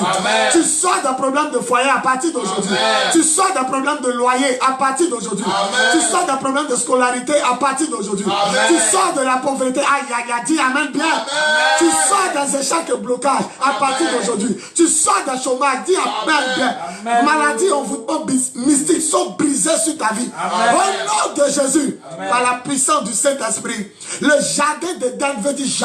Tu sors d'un problème de foyer à partir d'aujourd'hui. Tu sors d'un problème de loyer à partir d'aujourd'hui. Tu sors d'un problème de scolarité à partir d'aujourd'hui. Tu sors de la pauvreté. Aïe, aïe, aïe, dis Amen bien. Tu sors des échecs et blocages à partir d'aujourd'hui. Tu sors d'un chômage, dis Amen bien. Maladies, envoûtements mystiques sont brisés sur ta vie. Au nom de Jésus, par la puissance du Saint-Esprit, le jardin d'Éden veut dire jardin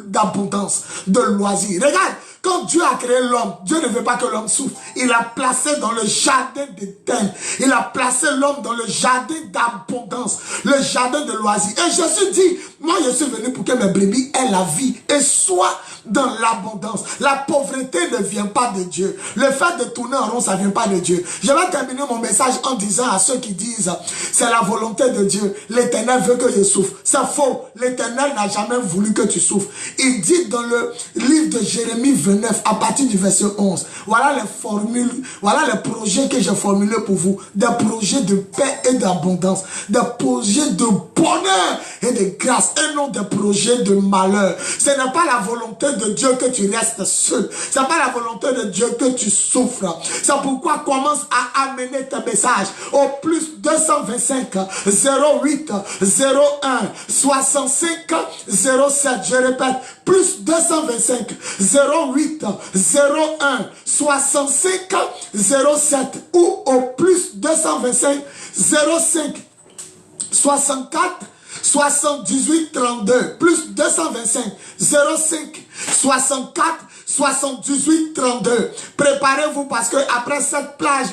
d'abondance, de loisirs. Regarde, quand Dieu a créé l'homme, Dieu ne veut pas que l'homme souffre. Il a placé dans le jardin d'Éden. Il a placé l'homme dans le jardin d'abondance, le jardin de loisirs. Et Jésus dit, moi je suis venu pour que mes brebis aient la vie et soient dans l'abondance. La pauvreté ne vient pas de Dieu. Le fait de tourner en rond, ça ne vient pas de Dieu. Je vais terminer mon message en disant à ceux qui disent, c'est la volonté de Dieu. L'Éternel veut que je souffre. C'est faux. L'Éternel n'a jamais voulu que tu souffres. Il dit dans le livre de Jérémie 29, à partir du verset 11, voilà les formules, voilà les projets que j'ai formulés pour vous. Des projets de paix et d'abondance. Des projets de bonheur et de grâce. Et non des projets de malheur. Ce n'est pas la volonté de Dieu que tu restes seul. Ce n'est pas la volonté de Dieu que tu souffres. C'est pourquoi commence à amener tes messages au plus 225 08 01 65 07. Je répète, plus 225 08 01 65 07 ou au plus 225 05 64 78 32 plus 225 05 64 78 32. Préparez-vous parce que après cette plage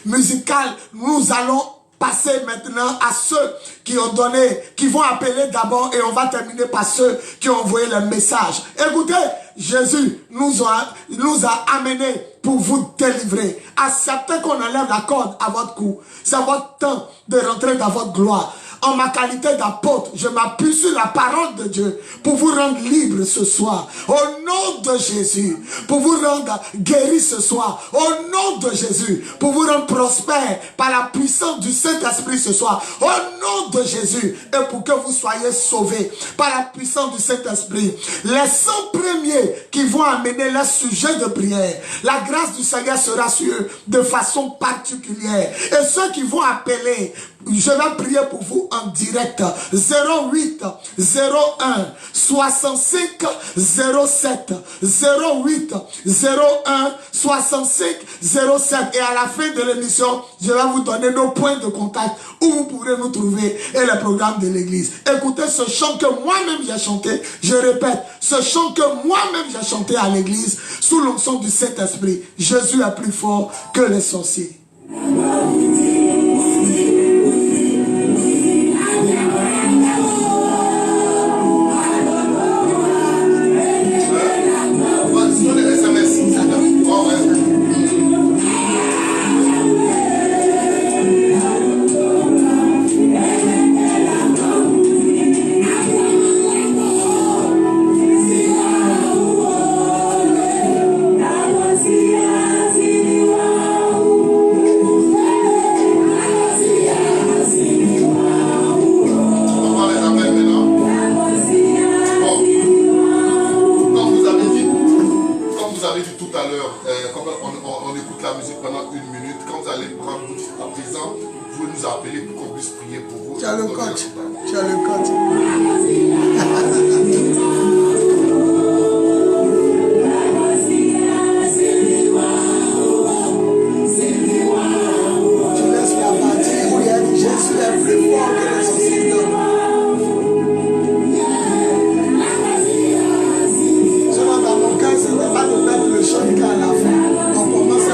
musicale, nous allons passer maintenant à ceux qui ont donné, qui vont appeler d'abord et on va terminer par ceux qui ont envoyé le message. Écoutez, Jésus nous a amenés pour vous délivrer. Acceptez qu'on enlève la corde à votre cou. C'est votre temps de rentrer dans votre gloire. En ma qualité d'apôtre, je m'appuie sur la parole de Dieu pour vous rendre libre ce soir. Au nom de Jésus, pour vous rendre guéri ce soir. Au nom de Jésus, pour vous rendre prospère par la puissance du Saint-Esprit ce soir. Au nom de Jésus, et pour que vous soyez sauvés par la puissance du Saint-Esprit. Les 100 premiers qui vont amener leur sujet de prière, la grâce du Seigneur sera sur eux de façon particulière. Et ceux qui vont appeler, je vais prier pour vous en direct. 08 01 65 07 08 01 65 07. Et à la fin de l'émission, je vais vous donner nos points de contact où vous pourrez nous trouver et le programme de l'église. Écoutez ce chant que moi-même j'ai chanté. Je répète, ce chant que moi-même j'ai chanté à l'église sous l'onction du Saint-Esprit. Jésus est plus fort que les sorciers. tout à l'heure, quand on écoute la musique pendant 1 minute, quand vous allez prendre à présent, vous pouvez nous appeler pour qu'on puisse prier pour vous. Tu as le coach. Tu as le coach. Tu laisses la partie où il y a dit Jésus est plus fort que les sorciers. Seulement dans mon cas, ce n'est pas de mettre le chant qu'à la fin. On commence à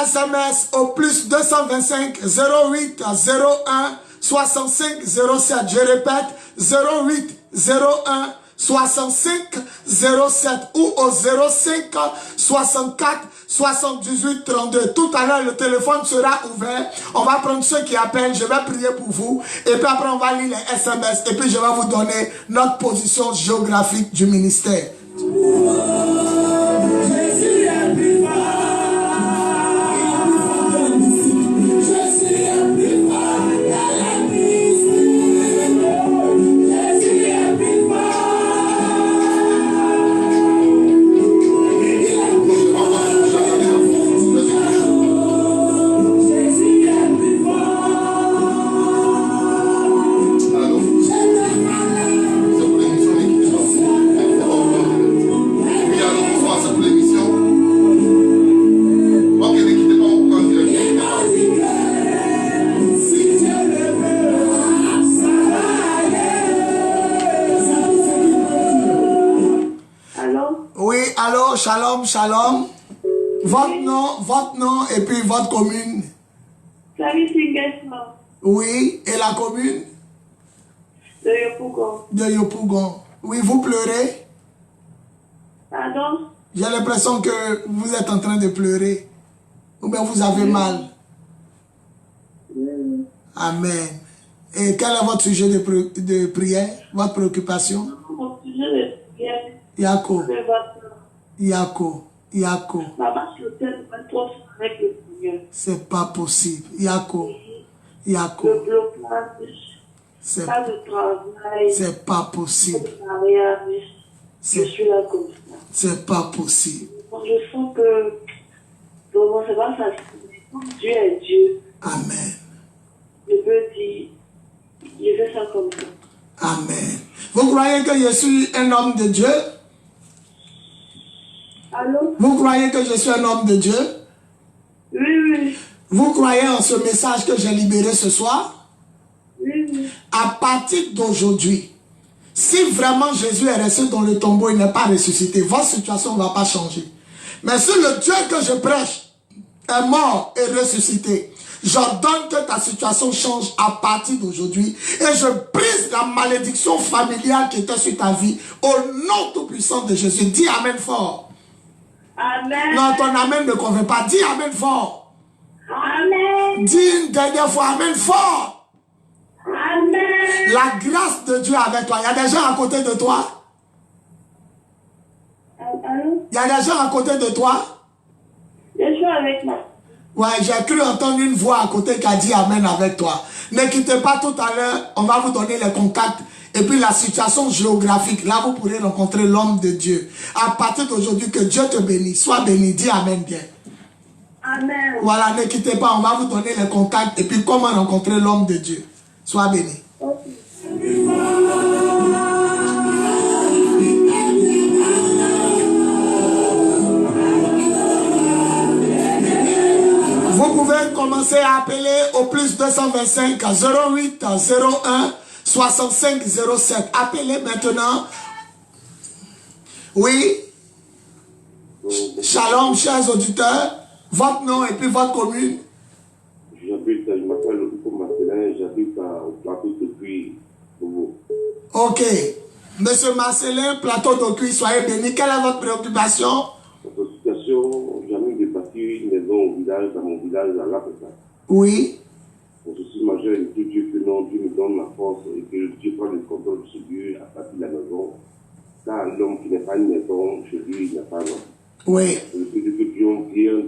SMS au plus 225 08 01 65 07. Je répète, 08 01 65 07 ou au 05 64 78 32. Tout à l'heure, le téléphone sera ouvert. On va prendre ceux qui appellent. Je vais prier pour vous. Et puis après, on va lire les SMS. Et puis, je vais vous donner notre position géographique du ministère. Shalom, shalom. Votre nom et puis votre commune. Salut, Singesma. Oui, et la commune? De Yopougon. De Yopougon. Oui, vous pleurez? Pardon? J'ai l'impression que vous êtes en train de pleurer. Ou bien vous avez mal. Amen. Et quel est votre sujet de prière? Votre préoccupation? Mon sujet de prière. Yako. C'est votre... Yako. Maman, je suis trop avec le Seigneur. C'est pas possible. Yako. Le blocage. Pas de travail. C'est pas possible. Pas de mariage. Je suis là comme ça. C'est pas possible. Je sens que vraiment c'est pas facile. Dieu est Dieu. Amen. Je peux dire, je fais ça comme ça. Amen. Vous croyez que je suis un homme de Dieu? Allô? Vous croyez que je suis un homme de Dieu? Oui. Vous croyez en ce message que j'ai libéré ce soir? Oui. À partir d'aujourd'hui, si vraiment Jésus est resté dans le tombeau, il n'est pas ressuscité, votre situation ne va pas changer. Mais si le Dieu que je prêche est mort et ressuscité, j'ordonne que ta situation change à partir d'aujourd'hui et je brise la malédiction familiale qui était sur ta vie au nom tout puissant de Jésus. Dis Amen fort. Amen. Non, ton Amen ne convient pas. Dis Amen fort. Amen. Dis une dernière fois Amen fort. Amen. La grâce de Dieu avec toi. Il y a des gens à côté de toi. Allô? Il y a des gens à côté de toi. Je suis avec moi. Ouais, j'ai cru entendre une voix à côté qui a dit Amen avec toi. Ne quittez pas tout à l'heure. On va vous donner les contacts. Et puis la situation géographique, là vous pourrez rencontrer l'homme de Dieu. À partir d'aujourd'hui, que Dieu te bénisse. Sois béni, dis Amen bien. Amen. Voilà, ne quittez pas, on va vous donner les contacts et puis comment rencontrer l'homme de Dieu. Sois béni. Vous pouvez commencer à appeler au plus 225 08 01 65 07. Appelez maintenant. Oui. Shalom, chers auditeurs. Votre nom et puis votre commune. Je m'appelle Oduko Marcelin, j'habite au plateau de Cuy. Ok. Monsieur Marcelin, plateau de Cuy, soyez béni. Quelle est votre préoccupation? Notre situation, j'ai envie de bâtir une maison au village, dans mon village, à l'Afrique. Oui. Je suis majeur et tout Dieu que non, Dieu me donne la force et que Dieu prend le contrôle de ce lieu à partir de la maison. Car l'homme qui n'est pas une maison, chez lui, il n'a pas l'homme. Oui. Le Dieu que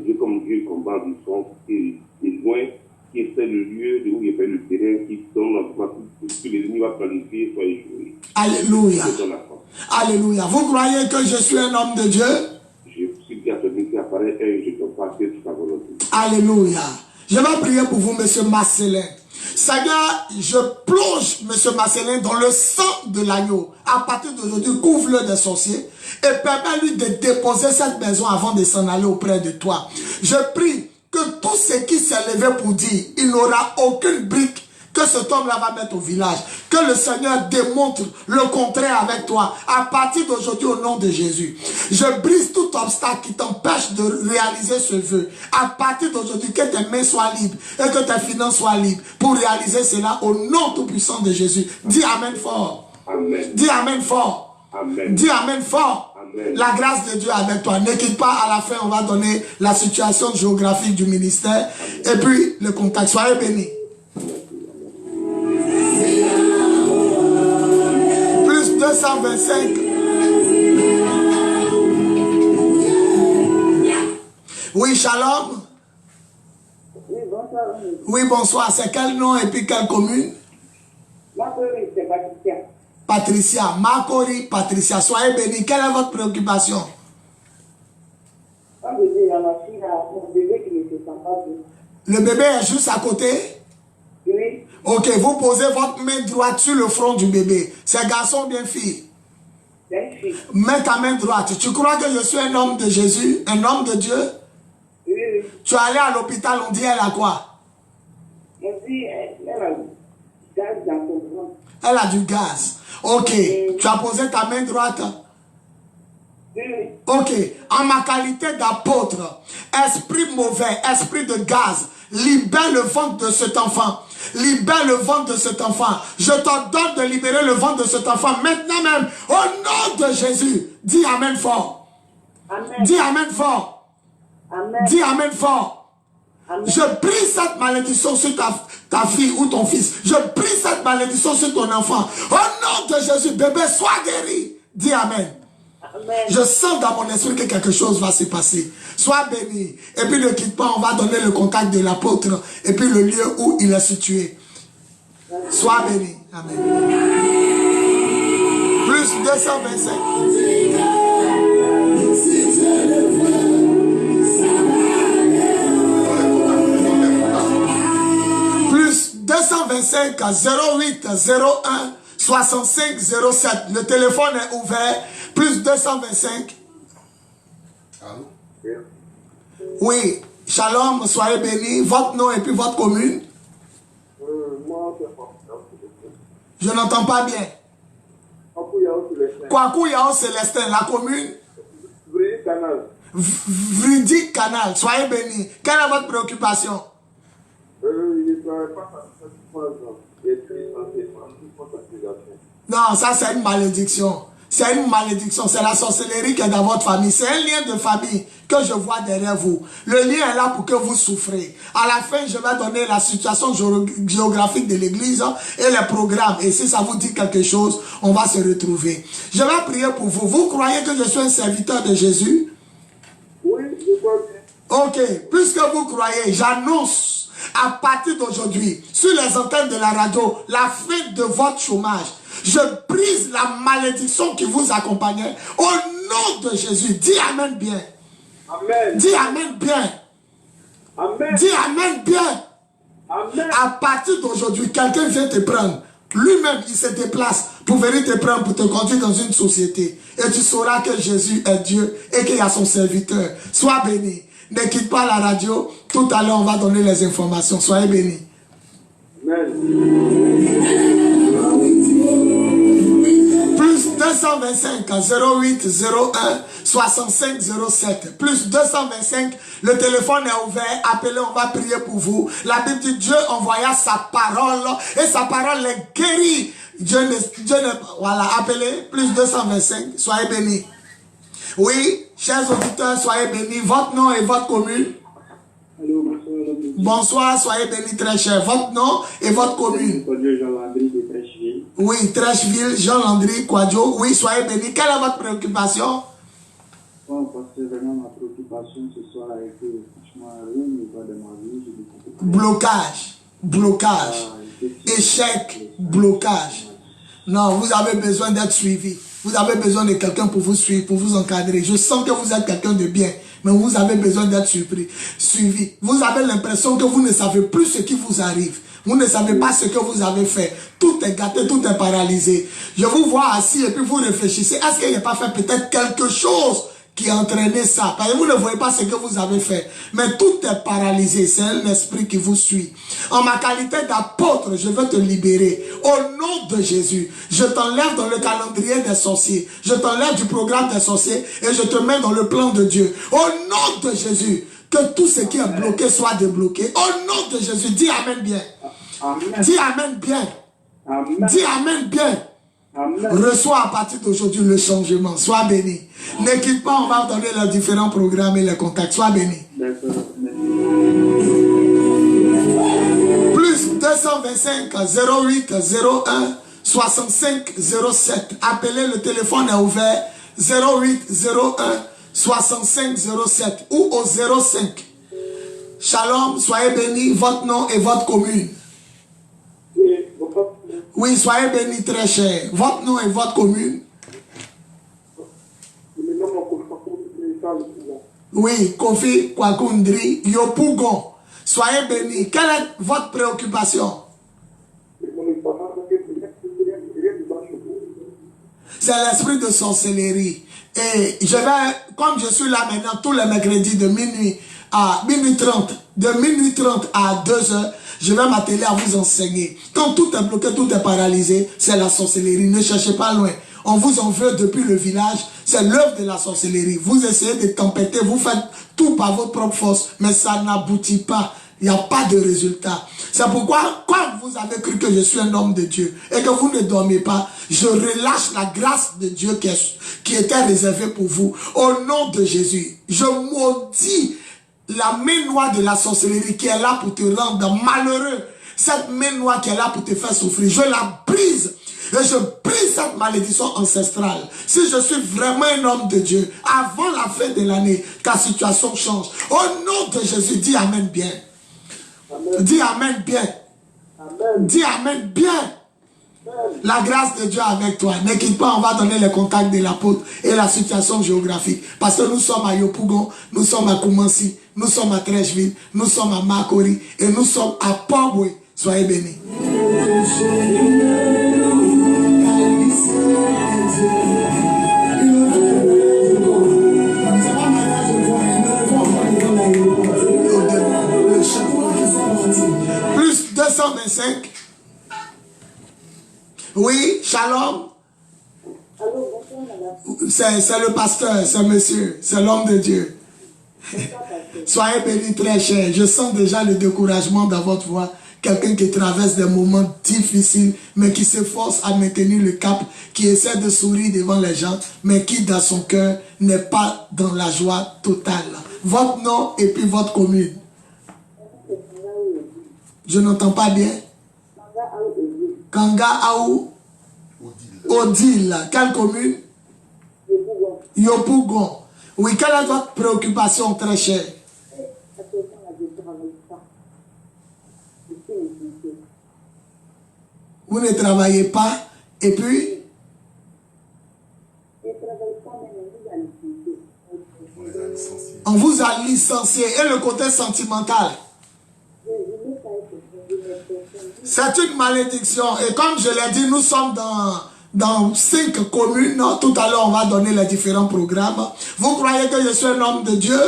Dieu comme Dieu combat du front et des loin, qui fait le lieu de où il fait le terrain, qui donne l'enfant, que l'ennemi va planifier, soit échoué. Alléluia. Alléluia. Vous croyez que je suis un homme de Dieu? Je suis diabolisé qui apparaît et je ne peux pas faire toute la volonté. Alléluia. Je vais prier pour vous, monsieur Marcelin. Seigneur, je plonge monsieur Marcelin dans le sang de l'agneau. À partir d'aujourd'hui, couvre-le des sorciers et permets-lui de déposer cette maison avant de s'en aller auprès de toi. Je prie que tout ce qui s'est levé pour dire, il n'aura aucune brique que cet homme-là va mettre au village. Que le Seigneur démontre le contraire avec toi. À partir d'aujourd'hui, au nom de Jésus. Je brise tout obstacle qui t'empêche de réaliser ce vœu. À partir d'aujourd'hui, que tes mains soient libres et que tes finances soient libres pour réaliser cela au nom tout-puissant de Jésus. Dis Amen fort. Amen. Dis Amen fort. Amen. Dis Amen fort. Amen. La grâce de Dieu avec toi. Ne quitte pas, à la fin, on va donner la situation géographique du ministère. Amen. Et puis, le contact. Soyez bénis. Plus 225. Oui, shalom. Oui, bonsoir. Oui, bonsoir. C'est quel nom et puis quelle commune? Marcory, c'est Patricia. Patricia. Marcory, Patricia. Soyez bénis. Quelle est votre préoccupation? Quand je dis à ma fille, mon bébé qui ne se sent pas bien. Le bébé est juste à côté? Oui. Ok, vous posez votre main droite sur le front du bébé. C'est garçon ou bien fille? C'est une fille. Mets ta main droite. Tu crois que je suis un homme de Jésus? Un homme de Dieu? Oui, oui. Tu es allé à l'hôpital, on dit elle a quoi? On dit, elle a du gaz dans son ventre. Elle a du gaz. Ok. Tu as posé ta main droite? Oui, oui. Ok. En ma qualité d'apôtre, esprit mauvais, esprit de gaz, libère le ventre de cet enfant. Libère le ventre de cet enfant. Je t'ordonne de libérer le ventre de cet enfant maintenant même. Au nom de Jésus. Dis Amen fort. Amen. Dis Amen fort. Amen. Dis Amen fort. Amen. Je brise cette malédiction sur ta fille ou ton fils. Je brise cette malédiction sur ton enfant. Au nom de Jésus, bébé, sois guéri. Dis Amen. Amen. Je sens dans mon esprit que quelque chose va se passer. Sois béni. Et puis ne quitte pas, on va donner le contact de l'apôtre. Et puis le lieu où il est situé. Sois béni. Amen. Plus 225. Plus 225 08 01 65 07. Le téléphone est ouvert. Plus 225. Allô? Oui. Shalom, soyez bénis. Votre nom et puis votre commune. Moi, Je n'entends pas bien. Kwaku Yao Célestin, la commune. Vridi Canal, soyez bénis. Quelle est votre préoccupation? Non, ça c'est une malédiction. C'est une malédiction, c'est la sorcellerie qui est dans votre famille. C'est un lien de famille que je vois derrière vous. Le lien est là pour que vous souffrez. À la fin, je vais donner la situation géographique de l'église et les programmes. Et si ça vous dit quelque chose, on va se retrouver. Je vais prier pour vous. Vous croyez que je suis un serviteur de Jésus? Oui, je crois bien. Ok, puisque vous croyez, j'annonce à partir d'aujourd'hui, sur les antennes de la radio, la fin de votre chômage. Je brise la malédiction qui vous accompagnait. Au nom de Jésus, dis Amen bien. Amen. Dis Amen bien. Amen. Dis Amen bien. Amen. À partir d'aujourd'hui, quelqu'un vient te prendre. Lui-même, il se déplace pour venir te prendre, pour te conduire dans une société. Et tu sauras que Jésus est Dieu et qu'il y a son serviteur. Sois béni. Ne quitte pas la radio. Tout à l'heure, on va donner les informations. Soyez bénis. Amen. Plus 225 08 01 65 07. Plus 225, le téléphone est ouvert. Appelez, on va prier pour vous. La Bible dit Dieu envoya sa parole et sa parole les guérit. Voilà, appelez, plus 225, soyez bénis. Oui, chers auditeurs, soyez bénis. Votre nom et votre commune. Allô, bonsoir. Bonsoir, soyez bénis très cher. Votre nom et votre commune. Jean-Landry de Trècheville. Oui, Trècheville, Jean-Landry, Quadio. Oui, soyez bénis. Quelle est votre préoccupation? Bon, parce que vraiment ma préoccupation ce soir a été, franchement, rien ne va de ma vie. Blocage, blocage, échec, blocage. Non, vous avez besoin d'être suivi. Vous avez besoin de quelqu'un pour vous suivre, pour vous encadrer. Je sens que vous êtes quelqu'un de bien, mais vous avez besoin d'être suivi. Vous avez l'impression que vous ne savez plus ce qui vous arrive. Vous ne savez pas ce que vous avez fait. Tout est gâté, tout est paralysé. Je vous vois assis et puis vous réfléchissez. Est-ce qu'il n'y a pas fait peut-être quelque chose qui a entraîné ça? Parce que vous ne voyez pas ce que vous avez fait. Mais tout est paralysé. C'est un esprit qui vous suit. En ma qualité d'apôtre, je veux te libérer. Au nom de Jésus, je t'enlève dans le calendrier des sorciers. Je t'enlève du programme des sorciers et je te mets dans le plan de Dieu. Au nom de Jésus, que tout ce qui est bloqué soit débloqué. Au nom de Jésus, dis Amen bien. Amen. Dis Amen bien. Amen. Dis Amen bien. Amen. Reçois à partir d'aujourd'hui le changement. Sois béni. Ne quitte pas, on va donner les différents programmes et les contacts. Sois béni. Plus 225 08 01 65 07. Appelez, le téléphone est ouvert. 08 01 65 07 ou au 05. Shalom, soyez bénis, votre nom et votre commune. Oui, soyez bénis très cher. Votre nom et votre commune. Oui, Kofi Kwakundri Yopougon. Soyez bénis. Quelle est votre préoccupation? C'est l'esprit de sorcellerie. Et je vais, comme je suis là maintenant tous les mercredis de minuit à minuit 30, de minuit 30 à 2h, je vais m'atteler à vous enseigner. Quand tout est bloqué, tout est paralysé, c'est la sorcellerie. Ne cherchez pas loin. On vous en veut depuis le village. C'est l'œuvre de la sorcellerie. Vous essayez de tempêter, vous faites tout par votre propre force, mais ça n'aboutit pas. Il n'y a pas de résultat. C'est pourquoi, quand vous avez cru que je suis un homme de Dieu et que vous ne dormez pas, je relâche la grâce de Dieu qui était réservée pour vous. Au nom de Jésus, je maudis la main noire de la sorcellerie qui est là pour te rendre malheureux. Cette main noire qui est là pour te faire souffrir, je la brise. Et je brise cette malédiction ancestrale. Si je suis vraiment un homme de Dieu, avant la fin de l'année, ta situation change. Au nom de Jésus, dis Amen bien. Amen. Dis Amen bien. Amen. Dis Amen bien. Amen. La grâce de Dieu avec toi. Ne quitte pas, on va donner les contacts de l'apôtre et la situation géographique. Parce que nous sommes à Yopougon, nous sommes à Koumansi, nous sommes à Trècheville, nous sommes à Makori et nous sommes à Pamboué. Soyez bénis. Plus 225. Oui, shalom. C'est le pasteur, c'est monsieur, c'est l'homme de Dieu. Soyez bénis très cher. Je sens déjà le découragement dans votre voix. Quelqu'un qui traverse des moments difficiles, mais qui s'efforce à maintenir le cap, qui essaie de sourire devant les gens, mais qui dans son cœur n'est pas dans la joie totale. Votre nom et puis votre commune. Je n'entends pas bien. Kanga Aou Odile. Quelle commune? Yopougon. Oui, quelle est votre préoccupation très chère? Vous ne travaillez pas et puis on vous a licencié. Et le côté sentimental, c'est une malédiction. Et comme je l'ai dit, nous sommes dans 5 communes. Tout à l'heure, on va donner les différents programmes. Vous croyez que je suis un homme de Dieu?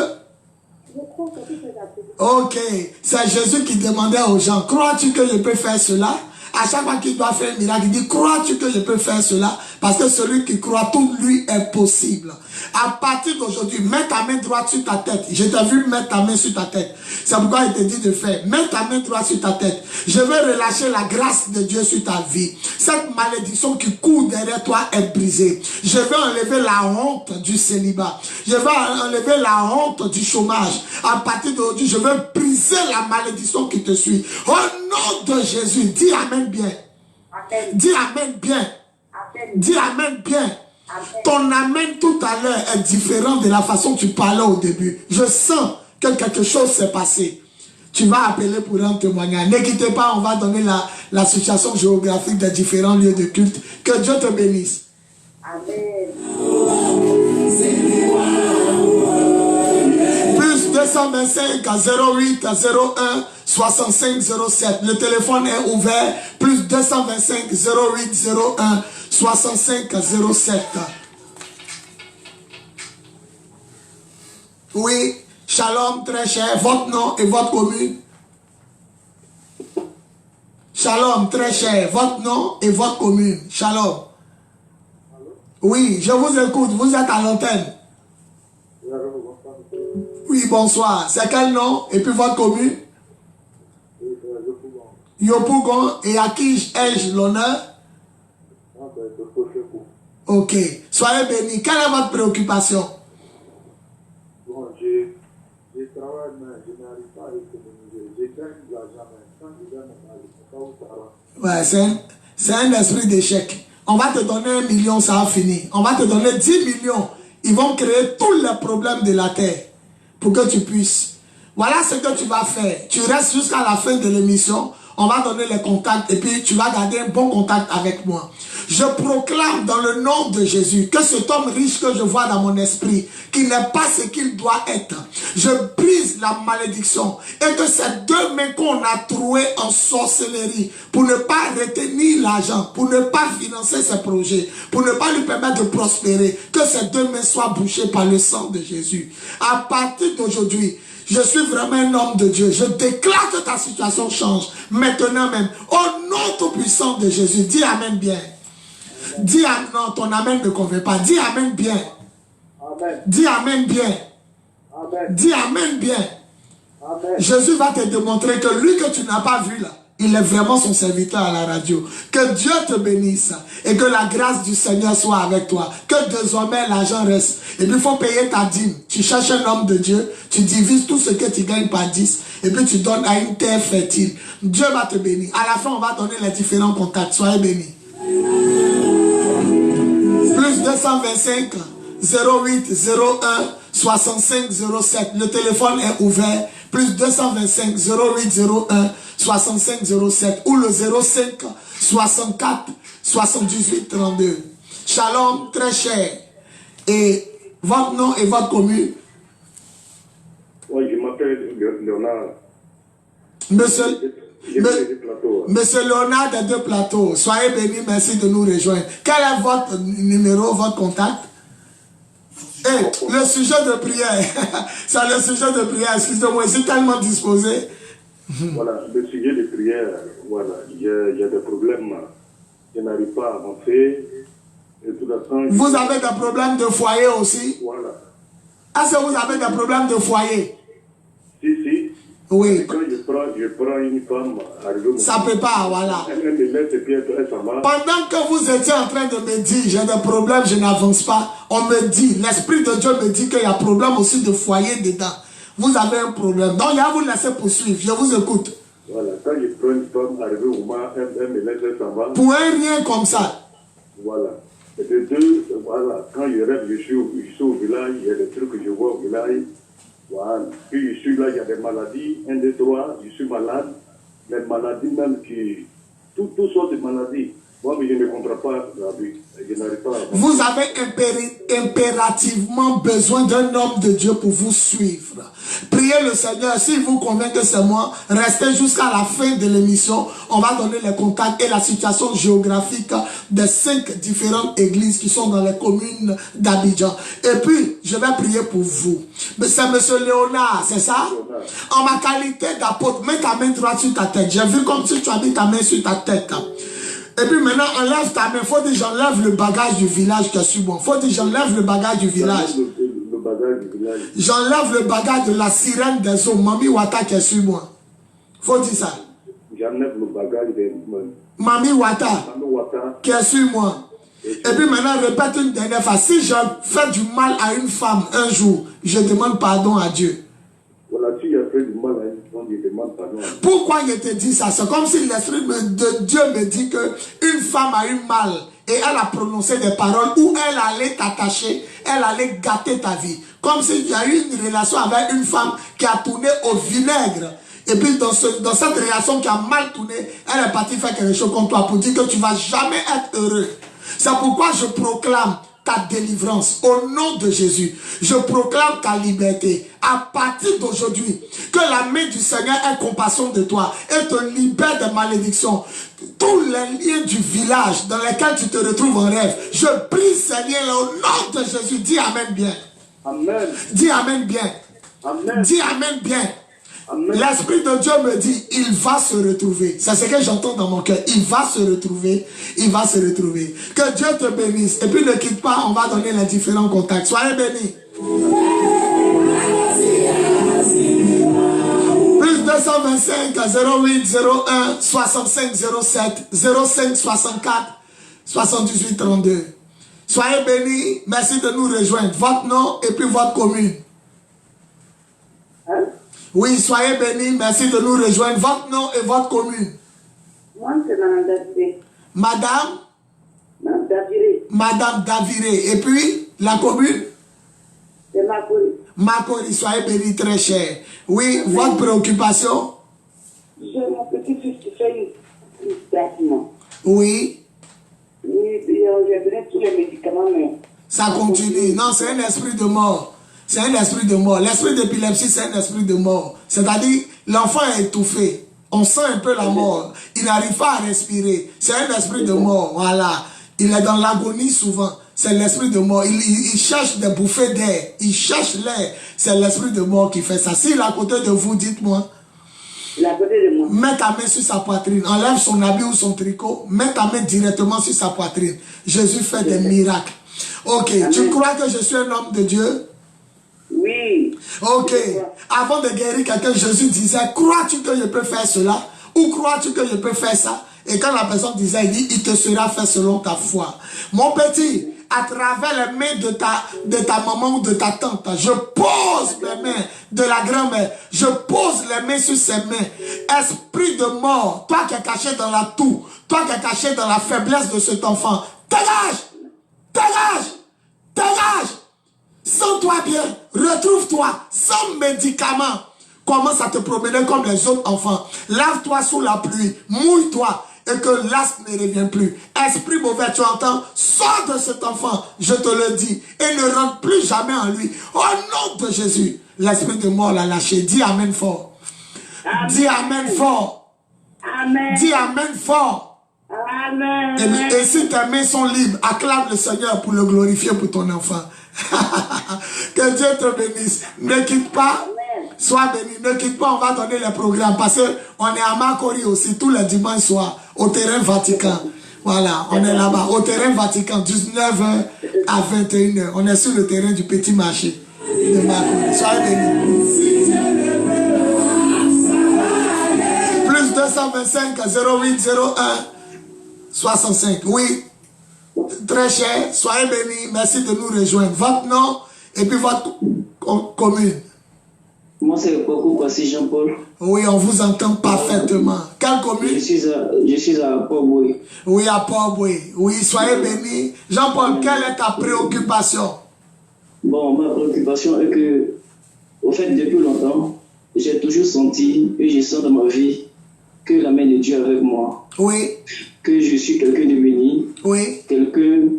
Ok. C'est Jésus qui demandait aux gens, crois-tu que je peux faire cela? À chaque fois qu'il doit faire un miracle, il dit, crois-tu que je peux faire cela? Parce que celui qui croit, tout lui est possible. À partir d'aujourd'hui, mets ta main droite sur ta tête. Je t'ai vu mettre ta main sur ta tête. C'est pourquoi il te dit de faire. Mets ta main droite sur ta tête. Je vais relâcher la grâce de Dieu sur ta vie. Cette malédiction qui court derrière toi est brisée. Je vais enlever la honte du célibat. Je vais enlever la honte du chômage. À partir d'aujourd'hui, je vais briser la malédiction qui te suit. Au nom de Jésus, dis Amen bien. Amen. Dis Amen bien. Amen. Dis Amen bien. Amen. Ton Amen tout à l'heure est différent de la façon dont tu parlais au début. Je sens que quelque chose s'est passé. Tu vas appeler pour un témoignage. Ne quittez pas, on va donner la situation géographique des différents lieux de culte. Que Dieu te bénisse. Amen. Plus 225 à 08 à 01 65 07. Le téléphone est ouvert. Plus 225 08 01 65 07. Oui, shalom très cher. Votre nom et votre commune. Shalom très cher. Votre nom et votre commune. Shalom. Oui, je vous écoute. Vous êtes à l'antenne. Oui, bonsoir. C'est quel nom? Et puis votre commune? Yopougon. Et à qui ai-je l'honneur? Ok. Soyez bénis. Quelle est votre préoccupation? Bon, je travaille, mais je n'arrive pas à économiser. Je gagne de l'argent, mais quand je gagne mon argent, c'est un esprit d'échec. On va te donner 1 million, ça a fini. On va te donner 10 millions. Ils vont créer tous les problèmes de la terre pour que tu puisses. Voilà ce que tu vas faire. Tu restes jusqu'à la fin de l'émission. On va donner les contacts et puis tu vas garder un bon contact avec moi. Je proclame dans le nom de Jésus que cet homme riche que je vois dans mon esprit, qui n'est pas ce qu'il doit être, je brise la malédiction et que ces deux mains qu'on a trouées en sorcellerie pour ne pas retenir l'argent, pour ne pas financer ses projets, pour ne pas lui permettre de prospérer, que ces deux mains soient bouchées par le sang de Jésus. À partir d'aujourd'hui, je suis vraiment un homme de Dieu. Je déclare que ta situation change. Maintenant même. Au nom tout puissant de Jésus. Dis Amen bien. Dis Amen. Non, ton Amen ne convient pas. Dis Amen bien. Amen. Dis Amen bien. Amen. Dis Amen bien. Amen. Jésus va te démontrer que lui que tu n'as pas vu là, il est vraiment son serviteur à la radio. Que Dieu te bénisse et que la grâce du Seigneur soit avec toi. Que désormais l'argent reste. Et puis il faut payer ta dîme. Tu cherches un homme de Dieu, tu divises tout ce que tu gagnes par 10 et puis tu donnes à une terre fertile. Dieu va te bénir. À la fin, on va donner les différents contacts. Soyez bénis. Plus 225 08 01 65 07. Le téléphone est ouvert. Plus 225 08 01 65 07 ou le 05 64 78 32. Shalom très cher. Et votre nom et votre commune? Oui, je m'appelle Léonard. Monsieur Léonard des Deux Plateaux, soyez bénis, merci de nous rejoindre. Quel est votre numéro, votre contact? Et le sujet de prière, c'est le sujet de prière, excusez-moi, je suis tellement disposé. Voilà, le sujet de prière, voilà, il y a des problèmes, je n'arrive pas à avancer. Et tout le temps, vous avez des problèmes de foyer aussi? Voilà. Est-ce que vous avez des problèmes de foyer? Si. Oui. Quand je prends une femme, ça ne peut pas, voilà. Elle me laisse et puis elle s'en va. Pendant que vous étiez en train de me dire, j'ai des problèmes, je n'avance pas, on me dit, l'Esprit de Dieu me dit qu'il y a problème aussi de foyer dedans. Vous avez un problème. Donc, il va vous laisser poursuivre. Je vous écoute. Voilà, quand je prends une femme, arrivée au moment, elle me laisse, elle s'en va. Pour un rien comme ça. Voilà. Et de deux, voilà, quand je rêve, je suis au village, il y a des trucs que je vois au village. Voilà. Puis je suis là, il y a des maladies. 1, 2, 3, je suis malade. Les maladies même qui... Toutes sortes de maladies. Moi, mais je ne comprends pas la vie. Je n'arrive pas à... Vous avez impérativement besoin d'un homme de Dieu pour vous suivre. Priez le Seigneur. S'il vous convainc que c'est moi, restez jusqu'à la fin de l'émission. On va donner les contacts et la situation géographique des 5 différentes églises qui sont dans les communes d'Abidjan. Et puis, je vais prier pour vous. Mais c'est monsieur Léonard, c'est ça? Léonard. En ma qualité d'apôtre, mets ta main droite sur ta tête. J'ai vu comme si tu as mis ta main sur ta tête. Et puis maintenant, enlève ta main. Faut dire, j'enlève le bagage du village qui est sur moi. Faut dire, j'enlève le bagage du village. Le bagage du village. J'enlève le bagage de la sirène des eaux. Mami Wata qui est sur moi. Faut dire ça. J'enlève le bagage des Mami Wata qui est sur moi. Et puis maintenant, répète une dernière fois. Si je fais du mal à une femme un jour, je demande pardon à Dieu. Voilà, si j'ai fait du mal à une femme, je demande pardon à Dieu. Pourquoi je te dis ça? C'est comme si l'Esprit de Dieu me dit qu'une femme a eu mal et elle a prononcé des paroles où elle allait t'attacher, elle allait gâter ta vie. Comme s'il y a eu une relation avec une femme qui a tourné au vinaigre. Et puis dans cette relation qui a mal tourné, elle est partie faire quelque chose contre toi pour dire que tu ne vas jamais être heureux. C'est pourquoi je proclame ta délivrance au nom de Jésus. Je proclame ta liberté. À partir d'aujourd'hui, que la main du Seigneur ait compassion de toi et te libère des malédictions. Tous les liens du village dans lesquels tu te retrouves en rêve, je brise ces liens au nom de Jésus. Dis Amen bien. Amen. Dis Amen bien. Amen. Dis Amen bien. L'Esprit de Dieu me dit, il va se retrouver. C'est ce que j'entends dans mon cœur. Il va se retrouver. Il va se retrouver. Que Dieu te bénisse. Et puis ne quitte pas, on va donner les différents contacts. Soyez bénis. Plus 225 08 01 65 07 05 64 78 32. Soyez bénis. Merci de nous rejoindre. Votre nom et puis votre commune. Oui, soyez bénis. Merci de nous rejoindre. Votre nom et votre commune. Moi, c'est Madame Daviré. Madame? Madame Daviré. Madame Daviré. Et puis, la commune? C'est Makori. Makori, soyez bénis, très cher. Oui, votre préoccupation? J'ai mon petit-fils qui fait une traitement. Oui. Oui, j'ai donné tous les médicaments, mais... Ça continue. Non, c'est un esprit de mort. C'est un esprit de mort. L'esprit d'épilepsie, c'est un esprit de mort. C'est-à-dire, l'enfant est étouffé. On sent un peu la mort. Il n'arrive pas à respirer. C'est un esprit de mort. Voilà. Il est dans l'agonie souvent. C'est l'esprit de mort. Il cherche des bouffées d'air. Il cherche l'air. C'est l'esprit de mort qui fait ça. S'il est à côté de vous, dites-moi. Il est à côté de moi. Mets ta main sur sa poitrine. Enlève son habit ou son tricot. Mets ta main directement sur sa poitrine. Jésus fait des miracles. Ok. Amen. Tu crois que je suis un homme de Dieu? Oui. Ok. Avant de guérir quelqu'un, Jésus disait, crois-tu que je peux faire cela? Ou crois-tu que je peux faire ça? Et quand la personne disait, il dit, il te sera fait selon ta foi. Mon petit, à travers les mains de ta maman ou de ta tante, je pose les mains de la grand-mère. Je pose les mains sur ses mains. Esprit de mort, toi qui es caché dans la toux, toi qui es caché dans la faiblesse de cet enfant, dégage! Dégage! Dégage! Sens-toi bien, retrouve-toi, sans médicaments. Commence à te promener comme les autres enfants. Lave-toi sous la pluie, mouille-toi et que l'asthme ne revienne plus. Esprit mauvais, tu entends? Sors de cet enfant, je te le dis, et ne rentre plus jamais en lui. Au nom de Jésus, l'esprit de mort l'a lâché. Dis Amen fort. Amen. Dis Amen fort. Amen. Dis Amen fort. Amen. Et si tes mains sont libres, acclame le Seigneur pour le glorifier pour ton enfant. Que Dieu te bénisse. Ne quitte pas. Amen. Sois béni. Ne quitte pas, on va donner les programmes. Parce qu'on est à Makori aussi, tous les dimanches soirs, au terrain Vatican. Voilà, on est là-bas, au terrain Vatican, 19h à 21h. On est sur le terrain du petit marché de Makori. Sois béni. Plus 225 08 01 65. Oui. Très cher, soyez bénis, merci de nous rejoindre. Votre nom et puis votre commune. Moi, c'est Pokou Kwasi Jean-Paul. Oui, on vous entend parfaitement. Quelle commune? Je suis à Port-Boué. Oui, à Port-Boué. Oui, soyez bénis. Jean-Paul, quelle est ta préoccupation? Bon, ma préoccupation est que, au fait, depuis longtemps, j'ai toujours senti et je sens dans ma vie que la main de Dieu est avec moi. Oui. Que je suis quelqu'un de béni. Oui. Quelqu'un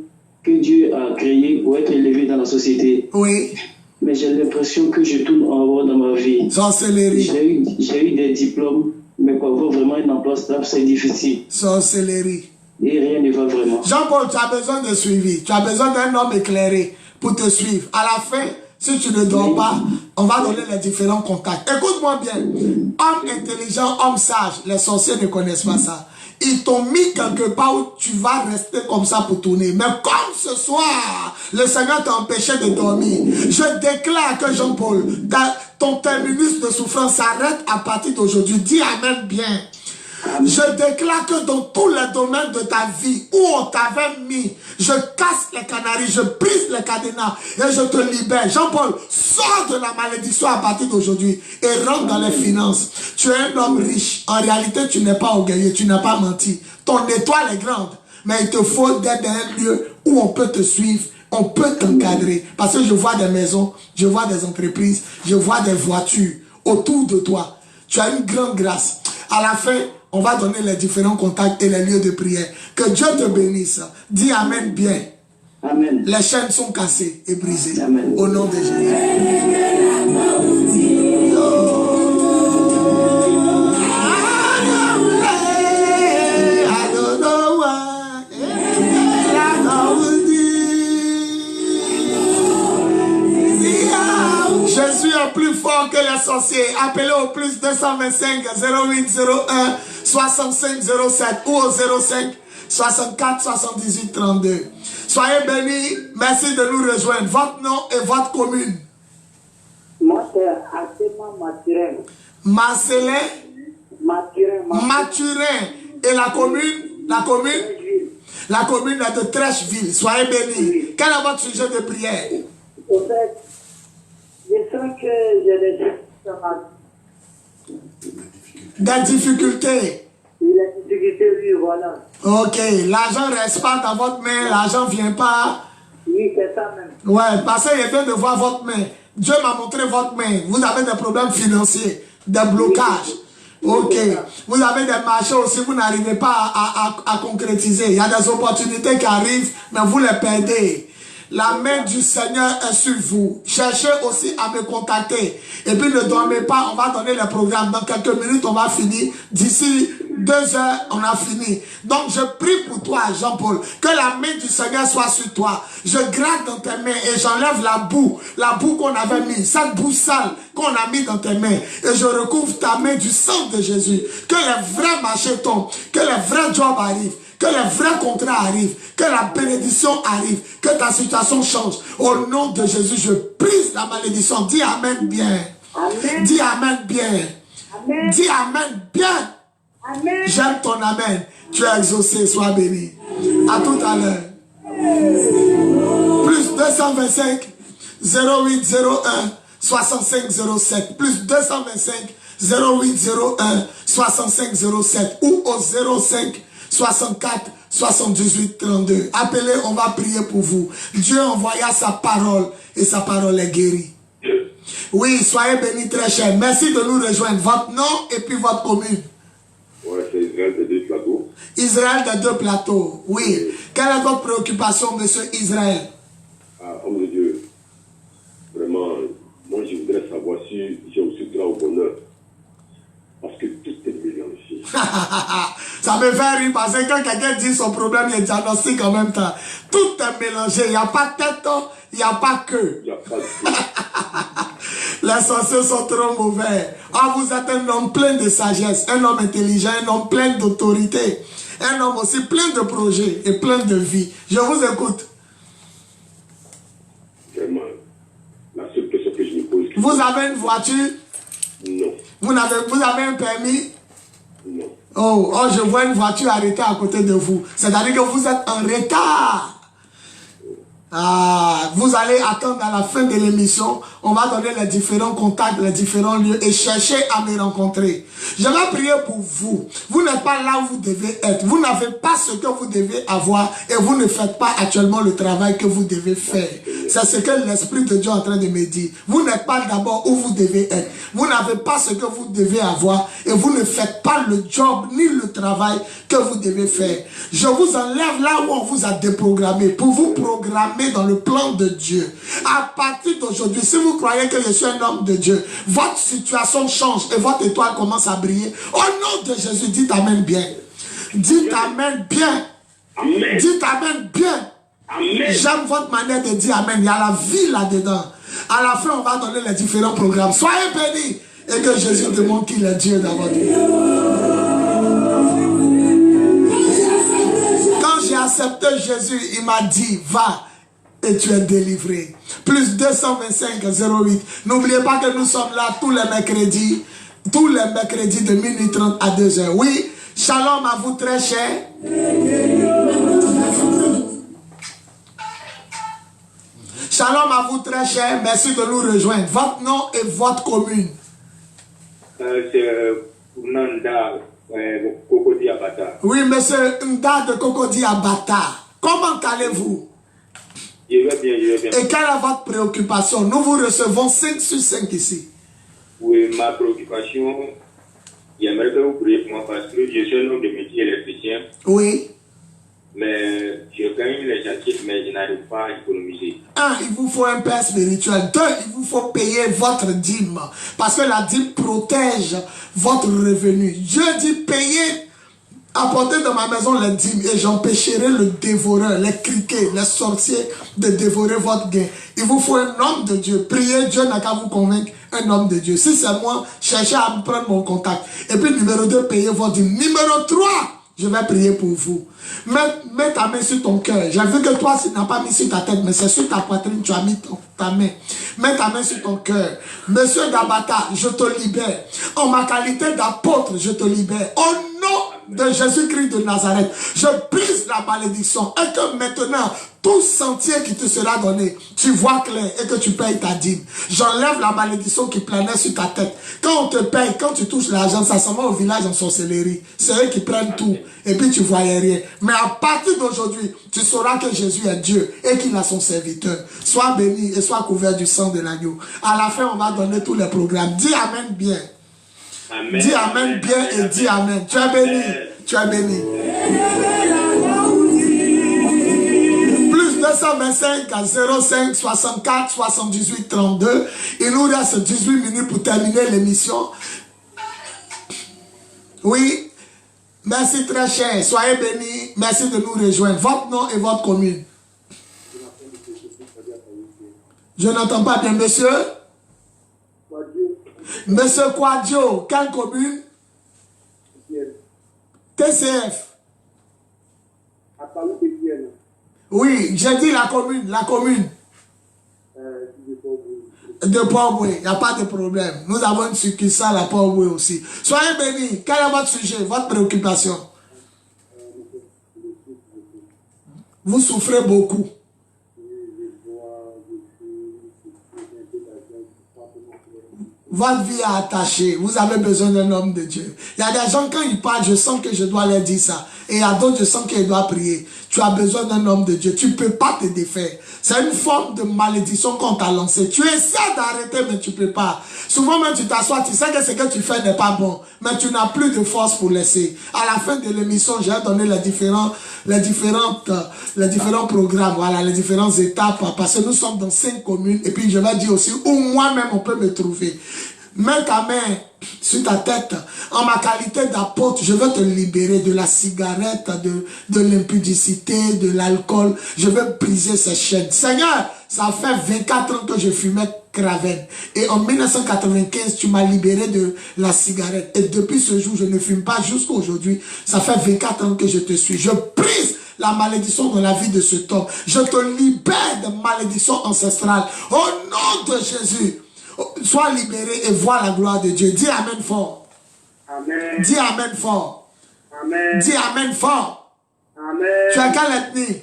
que Dieu a créé pour être élevé dans la société. Oui. Mais j'ai l'impression que je tourne en rond dans ma vie. Sorcellerie. J'ai eu des diplômes, mais pour avoir vraiment un emploi stable, c'est difficile. Sorcellerie. Et rien ne va vraiment. Jean-Paul, tu as besoin de suivi. Tu as besoin d'un homme éclairé pour te suivre. À la fin, si tu ne dors pas, on va donner les différents contacts. Écoute-moi bien. Homme intelligent, homme sage, les sorciers ne connaissent pas ça. Ils t'ont mis quelque part où tu vas rester comme ça pour tourner. Mais comme ce soir, le Seigneur t'a empêché de dormir, je déclare que Jean-Paul, ton terminus de souffrance s'arrête à partir d'aujourd'hui. Dis Amen bien. Je déclare que dans tous les domaines de ta vie où on t'avait mis, je casse les canaries, je brise les cadenas et je te libère. Jean-Paul, sors de la malédiction à partir d'aujourd'hui et rentre dans les finances. Tu es un homme riche. En réalité, tu n'es pas orgueilleux, tu n'as pas menti. Ton étoile est grande, mais il te faut d'être dans un lieu où on peut te suivre, on peut t'encadrer. Parce que je vois des maisons, je vois des entreprises, je vois des voitures autour de toi. Tu as une grande grâce. À la fin, on va donner les différents contacts et les lieux de prière. Que Dieu te bénisse. Dis Amen bien. Amen. Les chaînes sont cassées et brisées. Amen. Au nom de Jésus. Jésus est plus fort que les sorciers. Appelez au plus 225 08 01 65 07 ou au 05 64 78 32. Soyez bénis. Merci de nous rejoindre. Votre nom et votre commune. Moi, c'est Athéma Mathurin. Marcelin Mathurin. Mathurin. Et la commune? La commune? La commune est de Trècheville. Soyez bénis. Quel est votre sujet de prière? Au fait, je sens que j'ai des difficultés. Les difficultés, oui, voilà. Ok, l'argent ne reste pas dans votre main, l'argent ne vient pas. Oui, c'est ça même. Ouais, parce que je viens de voir votre main. Dieu m'a montré votre main. Vous avez des problèmes financiers, des blocages. Ok, vous avez des marchés aussi, vous n'arrivez pas à concrétiser. Il y a des opportunités qui arrivent, mais vous les perdez. La main du Seigneur est sur vous. Cherchez aussi à me contacter. Et puis ne dormez pas, on va donner les programmes. Dans quelques minutes, on va finir. D'ici 2 heures, on a fini. Donc je prie pour toi, Jean-Paul, que la main du Seigneur soit sur toi. Je gratte dans tes mains et j'enlève la boue qu'on avait mis, cette boue sale qu'on a mis dans tes mains. Et je recouvre ta main du sang de Jésus. Que les vrais marchés tombent, que les vrais jobs arrivent. Que les vrais contrats arrivent, que la bénédiction arrive, que ta situation change. Au nom de Jésus, je brise la malédiction. Dis Amen bien. Amen. Dis Amen bien. Amen. Dis Amen bien. Amen. J'aime ton Amen. Tu es exaucé, sois béni. À tout à l'heure. Plus 225 08 01 65 07. Plus 225 08 01 65 07. Ou au 05 64 78 32. Appelez, on va prier pour vous. Dieu envoya sa parole et sa parole est guérie. Oui, soyez bénis très cher. Merci de nous rejoindre. Votre nom et puis votre commune. Ouais, c'est Israël des 2 plateaux. Israël des 2 plateaux. Oui. Quelle est votre préoccupation, monsieur Israël? Ah, homme de Dieu. Vraiment, moi je voudrais savoir si j'ai aussi droit au bonheur. Parce que tout est mélangé. Ça me fait rire parce que quand quelqu'un dit son problème, il diagnostique en même temps. Tout est mélangé. Il n'y a pas tête, il n'y a pas queue. Il n'y a pas de... Les sorciers sont trop mauvais. Ah, vous êtes un homme plein de sagesse, un homme intelligent, un homme plein d'autorité, un homme aussi plein de projets et plein de vie. Je vous écoute. Vraiment, la seule question que je me pose... Vous avez une voiture? Non. Vous avez un permis? Non. Oh, je vois une voiture arrêtée à côté de vous. C'est-à-dire que vous êtes en retard. Ah, vous allez attendre à la fin de l'émission. On va donner les différents contacts, les différents lieux et chercher à me rencontrer. Je vais prier pour vous. Vous n'êtes pas là où vous devez être. Vous n'avez pas ce que vous devez avoir et vous ne faites pas actuellement le travail que vous devez faire. C'est ce que l'Esprit de Dieu est en train de me dire. Vous n'êtes pas d'abord où vous devez être. Vous n'avez pas ce que vous devez avoir et vous ne faites pas le job ni le travail que vous devez faire. Je vous enlève là où on vous a déprogrammé pour vous programmer dans le plan de Dieu. À partir d'aujourd'hui, si vous croyez que je suis un homme de Dieu, votre situation change et votre étoile commence à briller. Au nom de Jésus, dites Amen bien. Dites Amen bien. Amen. Dites Amen bien. Amen. J'aime votre manière de dire Amen. Il y a la vie là-dedans. À la fin, on va donner les différents programmes. Soyez bénis et que Jésus demande qu'il est Dieu dans votre vie. accepté Jésus, il m'a dit, va et tu es délivré. Plus 225 08. N'oubliez pas que nous sommes là tous les mercredis de minuit 30 à 2h. Oui, shalom à vous très chers. Shalom à vous très chers. Merci de nous rejoindre. Votre nom et votre commune. C'est Nanda Kokodi Abata. Oui, monsieur Nda de Kokodi Abata. Comment allez-vous? Je vais bien, je vais bien. Et quelle est votre préoccupation? Nous vous recevons 5 sur 5 ici. Oui, ma préoccupation, j'aimerais que vous priez pour moi parce que je suis un homme de métier électricien. Oui. Mais je gagne les chantiers, mais je n'arrive pas à économiser. 1, il vous faut un père spirituel. 2, il vous faut payer votre dîme. Parce que la dîme protège votre revenu. Dieu dit payer, apportez dans ma maison les dîmes et j'empêcherai le dévoreur, les criquets, les sorciers de dévorer votre gain. Il vous faut un homme de Dieu. Priez, Dieu n'a qu'à vous convaincre, un homme de Dieu. Si c'est moi, cherchez à me prendre mon contact. Et puis numéro 2, payez votre dîme. Numéro 3, je vais prier pour vous. Mets ta main sur ton cœur. J'ai vu que toi, tu n'as pas mis sur ta tête, mais c'est sur ta poitrine, tu as mis ta main. Mets ta main sur ton cœur. Monsieur Gabata, je te libère. En ma qualité d'apôtre, je te libère. Au nom de Jésus-Christ de Nazareth, je brise la malédiction. Et que maintenant, tout sentier qui te sera donné, tu vois clair et que tu payes ta dîme. J'enlève la malédiction qui planait sur ta tête. Quand on te paye, quand tu touches l'argent, ça s'en va au village en sorcellerie. C'est eux qui prennent tout. Et puis tu voyais rien. Mais à partir d'aujourd'hui, tu sauras que Jésus est Dieu et qu'il a son serviteur. Sois béni et sois couvert du sang de l'agneau. À la fin, on va donner tous les programmes. Dis Amen bien. Amen. Dis Amen bien et dis Amen. Tu es béni. Tu es béni. Plus 225 à 05 64 78 32. Il nous reste 18 minutes pour terminer l'émission. Oui. Merci très cher. Soyez bénis. Merci de nous rejoindre. Votre nom et votre commune. Je n'entends pas bien, monsieur. Monsieur Quadio, quelle commune? TCF. Oui, j'ai dit la commune, la commune. De Port-Boué, il n'y a pas de problème. Nous avons une succursale à Port-Boué aussi. Soyez bénis. Quel est votre sujet, votre préoccupation? Vous souffrez beaucoup. Votre vie est attachée. Vous avez besoin d'un homme de Dieu. Il y a des gens, quand ils parlent, je sens que je dois leur dire ça. Et il y a d'autres, je sens qu'ils doivent prier. Tu as besoin d'un homme de Dieu. Tu ne peux pas te défaire. C'est une forme de malédiction qu'on t'a lancée. Tu essaies d'arrêter, mais tu ne peux pas. Souvent même, tu t'assois, tu sais que ce que tu fais n'est pas bon. Mais tu n'as plus de force pour laisser. À la fin de l'émission, j'ai donné les différents programmes, voilà, les différentes étapes. Parce que nous sommes dans 5 communes. Et puis, je vais dire aussi où moi-même, on peut me trouver. Mets ta main sur ta tête. En ma qualité d'apôtre, je veux te libérer de la cigarette, de l'impudicité, de l'alcool. Je veux briser ces chaînes. Seigneur, ça fait 24 ans que je fumais Craven. Et en 1995, tu m'as libéré de la cigarette. Et depuis ce jour, je ne fume pas jusqu'à aujourd'hui. Ça fait 24 ans que je te suis. Je brise la malédiction dans la vie de cet homme. Je te libère de malédiction ancestrale. Au nom de Jésus. Sois libéré et vois la gloire de Dieu. Dis Amen fort. Amen. Dis Amen fort. Amen. Dis Amen fort. Amen. Tu as quelle ethnie?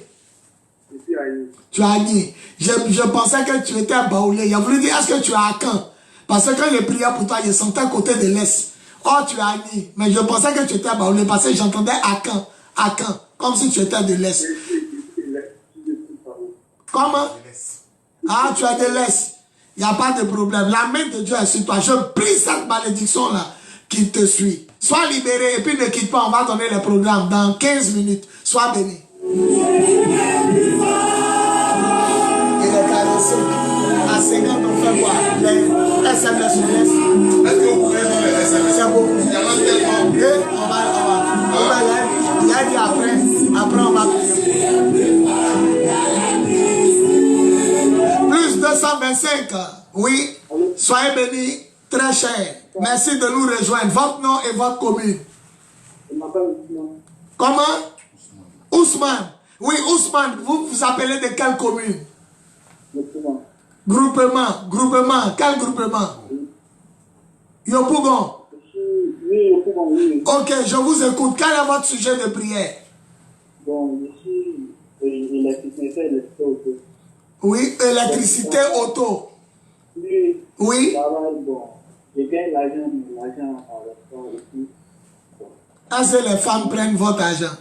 Je suis Agni. Tu as Agni. Je pensais que tu étais à Baoulé. Il a voulu dire, est-ce que tu as Akan? Parce que quand je priais pour toi, je sentais à côté de l'Est. Oh, tu as Agni. Mais je pensais que tu étais à Baoulé parce que j'entendais Akan. Akan. Comme si tu étais de l'Est. Comment? Ah, tu as de l'Est. Il n'y a pas de problème. La main de Dieu est sur toi. Je brise cette malédiction-là qui te suit. Sois libéré et puis ne quitte pas. On va donner les programmes dans 15 minutes. Sois béni. Il est caressé. À 50, on fait quoi? Les SMS. Est-ce que vous pouvez donner les SMS? C'est beaucoup. Il y en a tellement. Et on va. Il a dit après. Après, on va. Plus 225. Oui. Soyez bénis. Très cher. Merci de nous rejoindre. Votre nom et votre commune. Je m'appelle Ousmane. Comment? Ousmane. Oui, Ousmane, vous vous appelez de quelle commune? Groupement. Quel groupement? Yopougon. Oui, Yopougon, oui. Ok, je vous écoute. Quel est votre sujet de prière? Bon, je suis électricité auto. Oui, électricité auto. Oui. Oui. Bon, je gagne l'argent en restaurant ici. Est-ce que les femmes prennent votre argent?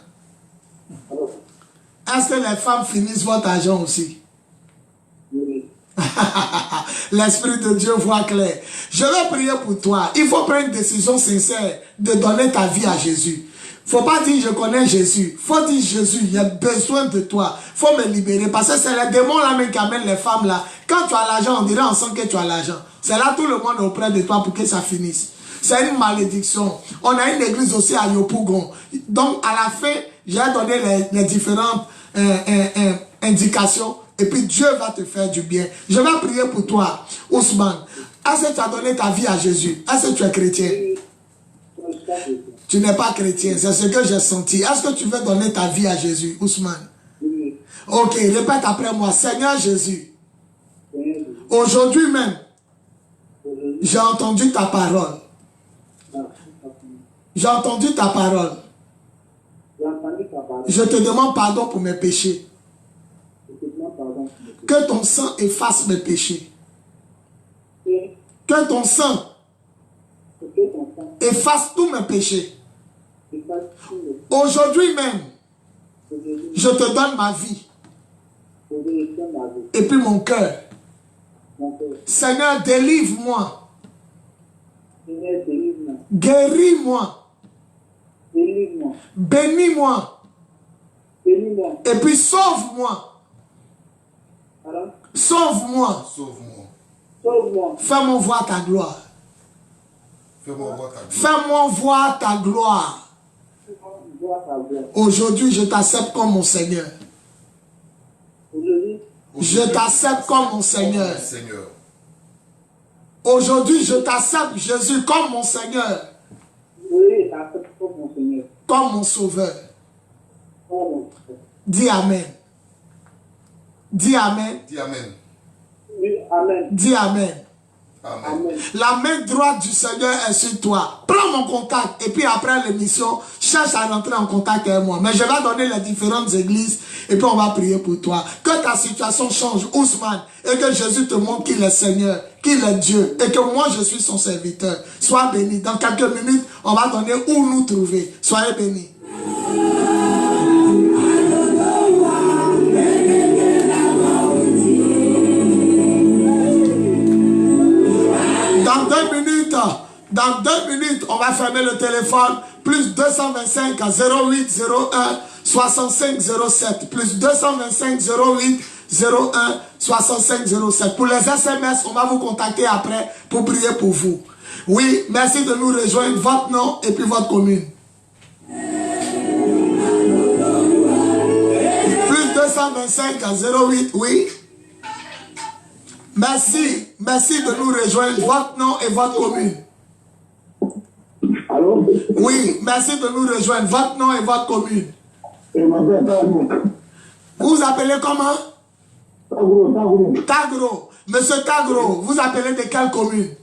Est-ce que les femmes finissent votre argent aussi? Oui. L'Esprit de Dieu voit clair. Je vais prier pour toi. Il faut prendre une décision sincère de donner ta vie à Jésus. Faut pas dire je connais Jésus. Faut dire Jésus, il y a besoin de toi. Faut me libérer. Parce que c'est les démons là même qui amènent les femmes là. Quand tu as l'argent, on dirait ensemble que tu as l'argent. C'est là tout le monde est auprès de toi pour que ça finisse. C'est une malédiction. On a une église aussi à Yopougon. Donc à la fin, j'ai donné les différentes indications. Et puis Dieu va te faire du bien. Je vais prier pour toi, Ousmane. Est-ce que tu as donné ta vie à Jésus? Est-ce que tu es chrétien? Tu n'es pas chrétien, c'est ce que j'ai senti. Est-ce que tu veux donner ta vie à Jésus, Ousmane? Oui. Ok, répète après moi. Seigneur Jésus, aujourd'hui même, j'ai entendu ta parole. J'ai entendu ta parole. Je te demande pardon pour mes péchés. Que ton sang efface mes péchés. Que ton sang efface tous mes péchés. Aujourd'hui même, je te donne ma vie. Et puis mon cœur. Seigneur, délivre-moi. Guéris-moi. Bénis-moi. Et puis sauve-moi. Sauve-moi. Fais-moi voir ta gloire. Fais-moi voir ta gloire. Aujourd'hui, je t'accepte comme mon Seigneur. Je t'accepte comme mon Seigneur. Aujourd'hui, je t'accepte, Jésus, comme mon Seigneur. Comme mon Sauveur. Dis Amen. Dis Amen. Dis Amen. Oui, Amen. Dis Amen. Amen. La main droite du Seigneur est sur toi. Prends mon contact et puis après l'émission, cherche à rentrer en contact avec moi. Mais je vais donner les différentes églises et puis on va prier pour toi. Que ta situation change, Ousmane, et que Jésus te montre qu'il est Seigneur, qu'il est Dieu et que moi je suis son serviteur. Sois béni. Dans quelques minutes, on va donner où nous trouver. Soyez bénis. Dans 2 minutes, on va fermer le téléphone. Plus 225 08 01 65 07. Plus 225 08 01 65 07. Pour les SMS, on va vous contacter après pour prier pour vous. Oui, merci de nous rejoindre. Votre nom et puis votre commune. Plus 225 08, oui. Merci de nous rejoindre. Votre nom et votre commune. Allô? Oui, merci de nous rejoindre. Votre nom et votre commune. Vous appelez comment? Tagro. Monsieur Tagro, vous appelez de quelle commune?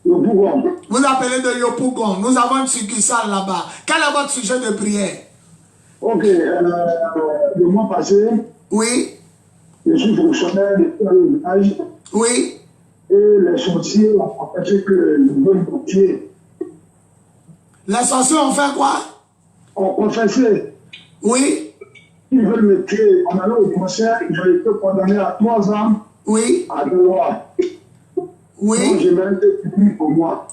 Yopougon. Vous appelez de Yopougon. Nous avons une succursale là-bas. Quel est votre sujet de prière? Ok, le mois passé, oui. Je suis fonctionnaire de l'âge. Oui. Et les sorciers ont empêché que le bon portier. Les sorciers ont fait quoi? Ont confessé. Oui. Ils veulent me tuer. On allait au concert, ils ont été condamnés à 3 ans. Oui. À 2 mois. Oui. Donc j'ai même été pour moi.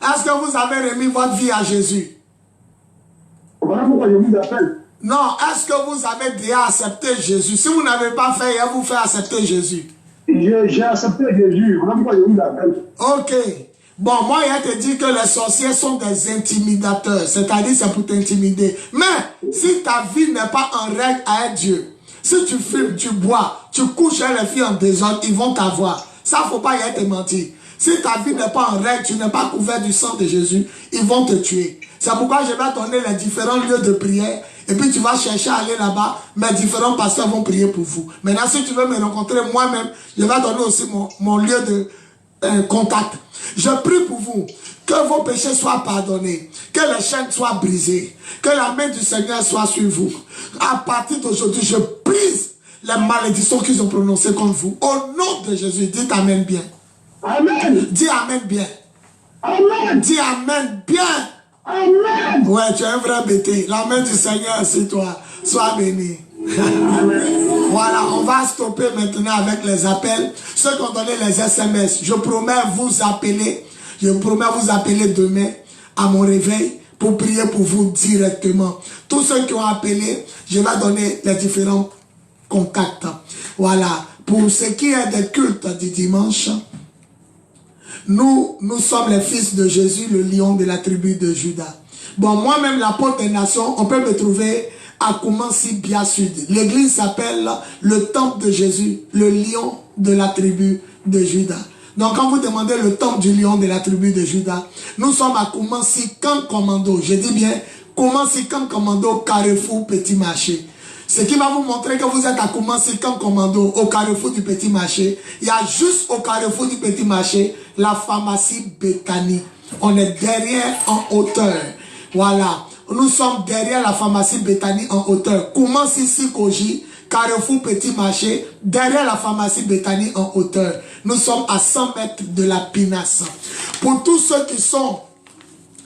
Est-ce que vous avez remis votre vie à Jésus? Voilà pourquoi je vous appelle. Non, est-ce que vous avez déjà accepté Jésus? Si vous n'avez pas fait, il vous fait accepter Jésus. J'ai accepté Jésus. Voilà pourquoi je vous appelle. Ok. Bon, moi, il te dit que les sorciers sont des intimidateurs. C'est-à-dire, c'est pour t'intimider. Mais, si ta vie n'est pas en règle avec Dieu, si tu fumes, tu bois, tu couches avec les filles en désordre, ils vont t'avoir. Ça, faut pas y te mentir. Si ta vie n'est pas en règle, tu n'es pas couvert du sang de Jésus, ils vont te tuer. C'est pourquoi je vais donner les différents lieux de prière. Et puis tu vas chercher à aller là-bas. Mes différents pasteurs vont prier pour vous. Maintenant, si tu veux me rencontrer moi-même, je vais donner aussi mon lieu de contact. Je prie pour vous. Que vos péchés soient pardonnés. Que les chaînes soient brisées. Que la main du Seigneur soit sur vous. À partir d'aujourd'hui, je brise les malédictions qu'ils ont prononcées contre vous. Au nom de Jésus, dites Amen bien. Amen. Dis Amen bien. Amen. Dis Amen bien. Amen. Ouais, tu es un vrai bêté. La main du Seigneur sur toi. Sois béni. Voilà, on va stopper maintenant avec les appels. Ceux qui ont donné les SMS, je promets vous appeler. Je promets vous appeler demain à mon réveil pour prier pour vous directement. Tous ceux qui ont appelé, je vais donner les différents contacts. Voilà. Pour ce qui est des cultes du dimanche, nous sommes les fils de Jésus, le lion de la tribu de Juda. Bon, moi-même, l'apôtre des nations, on peut me trouver à Koumansi, Bia Sud. L'église s'appelle le temple de Jésus, le lion de la tribu de Juda. Donc, quand vous demandez le temple du lion de la tribu de Juda, nous sommes à Koumansi, Camp Commando. Je dis bien, Koumansi, Camp Commando, Carrefour, Petit Marché. Ce qui va vous montrer que vous êtes à Koumansi, Camp Commando, au Carrefour du Petit Marché. Il y a juste au Carrefour du Petit Marché, la pharmacie Bethany. On est derrière en hauteur. Voilà. Nous sommes derrière la pharmacie Bethany en hauteur. Koumansi Sikoji, Carrefour Petit Marché, derrière la pharmacie Bethany en hauteur. Nous sommes à 100 mètres de la Pinasse. Pour tous ceux qui sont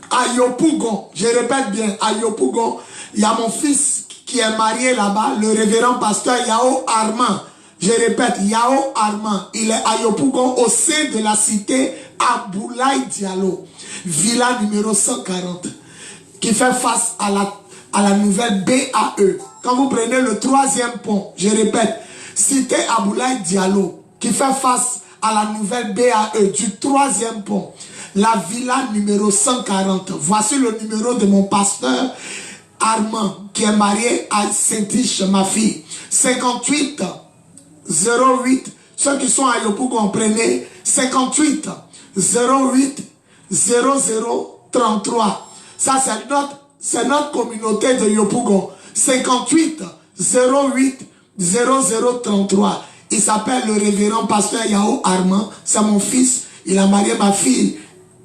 à Yopougon, je répète bien, à Yopougon, il y a mon fils qui est marié là-bas, le révérend pasteur Yao Armand. Je répète, Yao Armand. Il est à Yopougon au sein de la cité Aboulaye Diallo, villa numéro 140, qui fait face à la nouvelle BAE. Quand vous prenez le 3e pont, je répète, cité Aboulaye Diallo, qui fait face à la nouvelle BAE du 3e pont, la villa numéro 140. Voici le numéro de mon pasteur Armand, qui est marié à Saint-Tiche, ma fille. 58 08, ceux qui sont à Yopougon, prenez 58 08 00 33. Ça, c'est notre communauté de Yopougon. 58 08 00 33. Il s'appelle le révérend pasteur Yao Armand. C'est mon fils. Il a marié ma fille,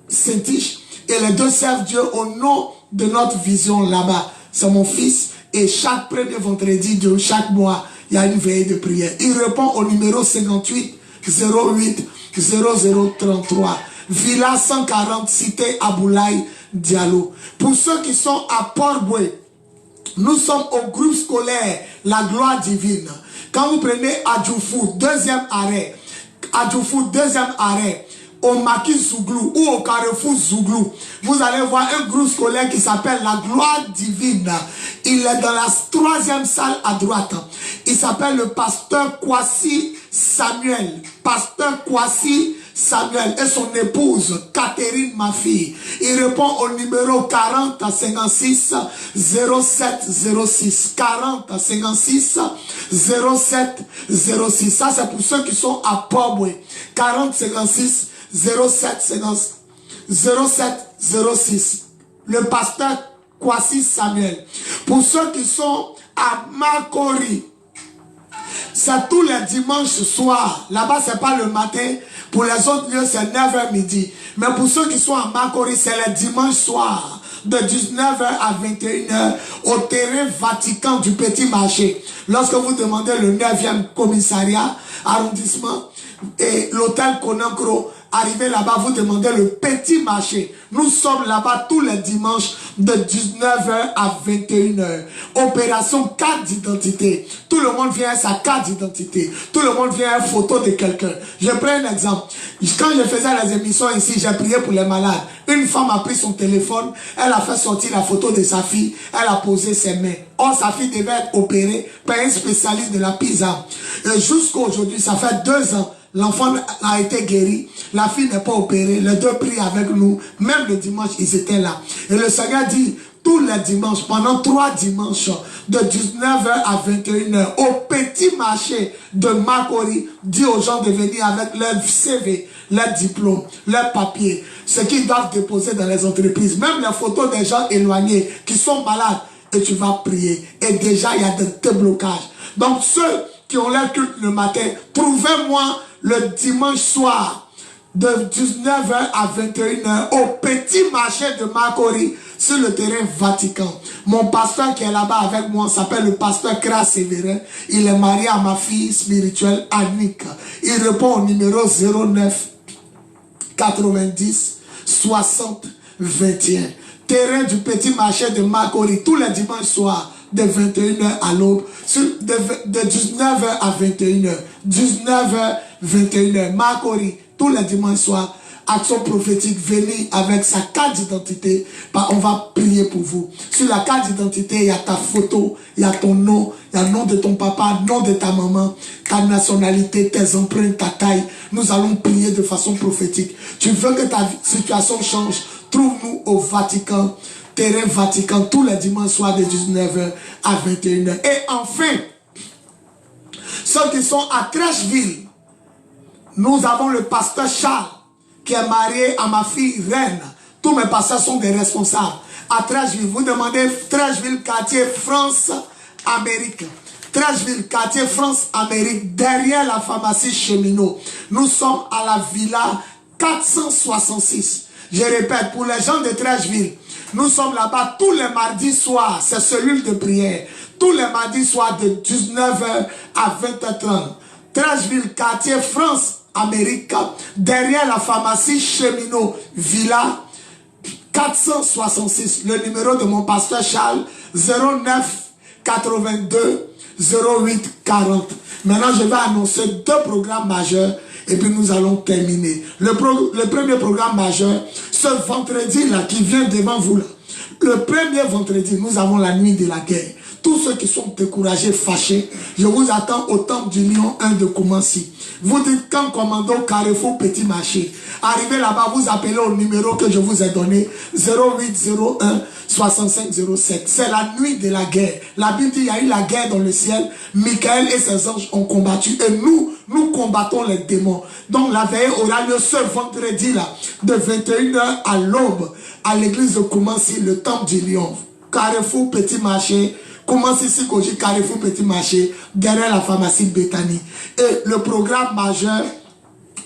Saint-Tiche. Et les deux servent Dieu au nom de notre vision là-bas. C'est mon fils. Et chaque premier vendredi de chaque mois, il y a une veillée de prière. Il répond au numéro 58 08 0033. Villa 140, cité Aboulaye Diallo. Pour ceux qui sont à Port-Boué, nous sommes au groupe scolaire La Gloire Divine. Quand vous prenez Adjoufou, deuxième arrêt, au Maquis Zouglou ou au Carrefour Zouglou, vous allez voir un groupe scolaire qui s'appelle La Gloire Divine. Il est dans la 3e salle à droite. Il s'appelle le pasteur Kwasi Samuel. Pasteur Kwasi Samuel et son épouse Catherine, ma fille. Il répond au numéro 40 56 07 06. 40 56 07 06. Ça, c'est pour ceux qui sont à Port-Boué. 40 56 07 06. Le pasteur Kwasi Samuel. Pour ceux qui sont à Makori, c'est tous les dimanches soirs. Là-bas, c'est pas le matin. Pour les autres lieux, c'est 9h midi. Mais pour ceux qui sont à Makori, c'est le dimanche soir. De 19h à 21h au terrain Vatican du Petit Marché. Lorsque vous demandez le 9e commissariat, arrondissement, et l'hôtel Konankro, arrivez là-bas, vous demandez le Petit Marché. Nous sommes là-bas tous les dimanches de 19h à 21h. Opération carte d'identité. Tout le monde vient à sa carte d'identité. Tout le monde vient à une photo de quelqu'un. Je prends un exemple. Quand je faisais les émissions ici, j'ai prié pour les malades. Une femme a pris son téléphone, elle a fait sortir la photo de sa fille, elle a posé ses mains. Or, sa fille devait être opérée par un spécialiste de la PISA. Et jusqu'à aujourd'hui, ça fait 2 ans. L'enfant a été guéri, la fille n'est pas opérée, les deux prient avec nous, même le dimanche ils étaient là. Et le Seigneur dit, tous les dimanches, pendant 3 dimanches, de 19h à 21h, au petit marché de Makori. Dis aux gens de venir avec leur CV, leur diplôme, leur papier, ce qu'ils doivent déposer dans les entreprises, même les photos des gens éloignés qui sont malades, et tu vas prier. Et déjà, il y a des déblocages. Donc, ceux qui ont leur culte le matin, trouvez-moi le dimanche soir, de 19h à 21h, au petit marché de Makori, sur le terrain Vatican. Mon pasteur qui est là-bas avec moi s'appelle le pasteur Kra Sévérin. Il est marié à ma fille spirituelle Annick. Il répond au numéro 09 90 60 21. Terrain du petit marché de Makori, tous les dimanches soirs, de 21h à l'aube, de 19h à 21h. 19h, 21h. Makori, tous les dimanches soirs. Action prophétique, venez avec sa carte d'identité. On va prier pour vous. Sur la carte d'identité, il y a ta photo, il y a ton nom, il y a le nom de ton papa, le nom de ta maman, ta nationalité, tes empreintes, ta taille. Nous allons prier de façon prophétique. Tu veux que ta situation change? Trouve-nous au Vatican, terrain Vatican, tous les dimanches soirs de 19h à 21h. Et enfin, ceux qui sont à Trècheville, nous avons le pasteur Charles, qui est marié à ma fille Reine. Tous mes pasteurs sont des responsables. À Trècheville, vous demandez Trècheville, quartier France-Amérique. Trècheville, quartier France-Amérique, derrière la pharmacie Cheminot. Nous sommes à la villa 466. Je répète, pour les gens de Trècheville, nous sommes là-bas tous les mardis soirs. C'est cellule de prière. Tous les mardis soirs de 19h à 20h30. Trècheville, quartier France-Amérique, derrière la pharmacie Cheminot, villa 466. Le numéro de mon pasteur Charles, 09 82 08 40. Maintenant, je vais annoncer 2 programmes majeurs et puis nous allons terminer. Le premier programme majeur, ce vendredi-là qui vient devant vous là. Le premier vendredi, nous avons la nuit de la guerre. Tous ceux qui sont découragés, fâchés, je vous attends au temple du Lion 1 de Koumansi. Vous dites quand commando Carrefour Petit Marché. Arrivez là-bas, vous appelez au numéro que je vous ai donné, 0801 6507. C'est la nuit de la guerre. La Bible dit, il y a eu la guerre dans le ciel. Michael et ses anges ont combattu. Et nous combattons les démons. Donc la veille aura lieu ce vendredi-là, de 21h à l'aube, à l'église de Koumansi, le temple du Lion. Carrefour Petit Marché. Commence ici, Carrefour Petit Marché, derrière la pharmacie Bethany. Et le programme majeur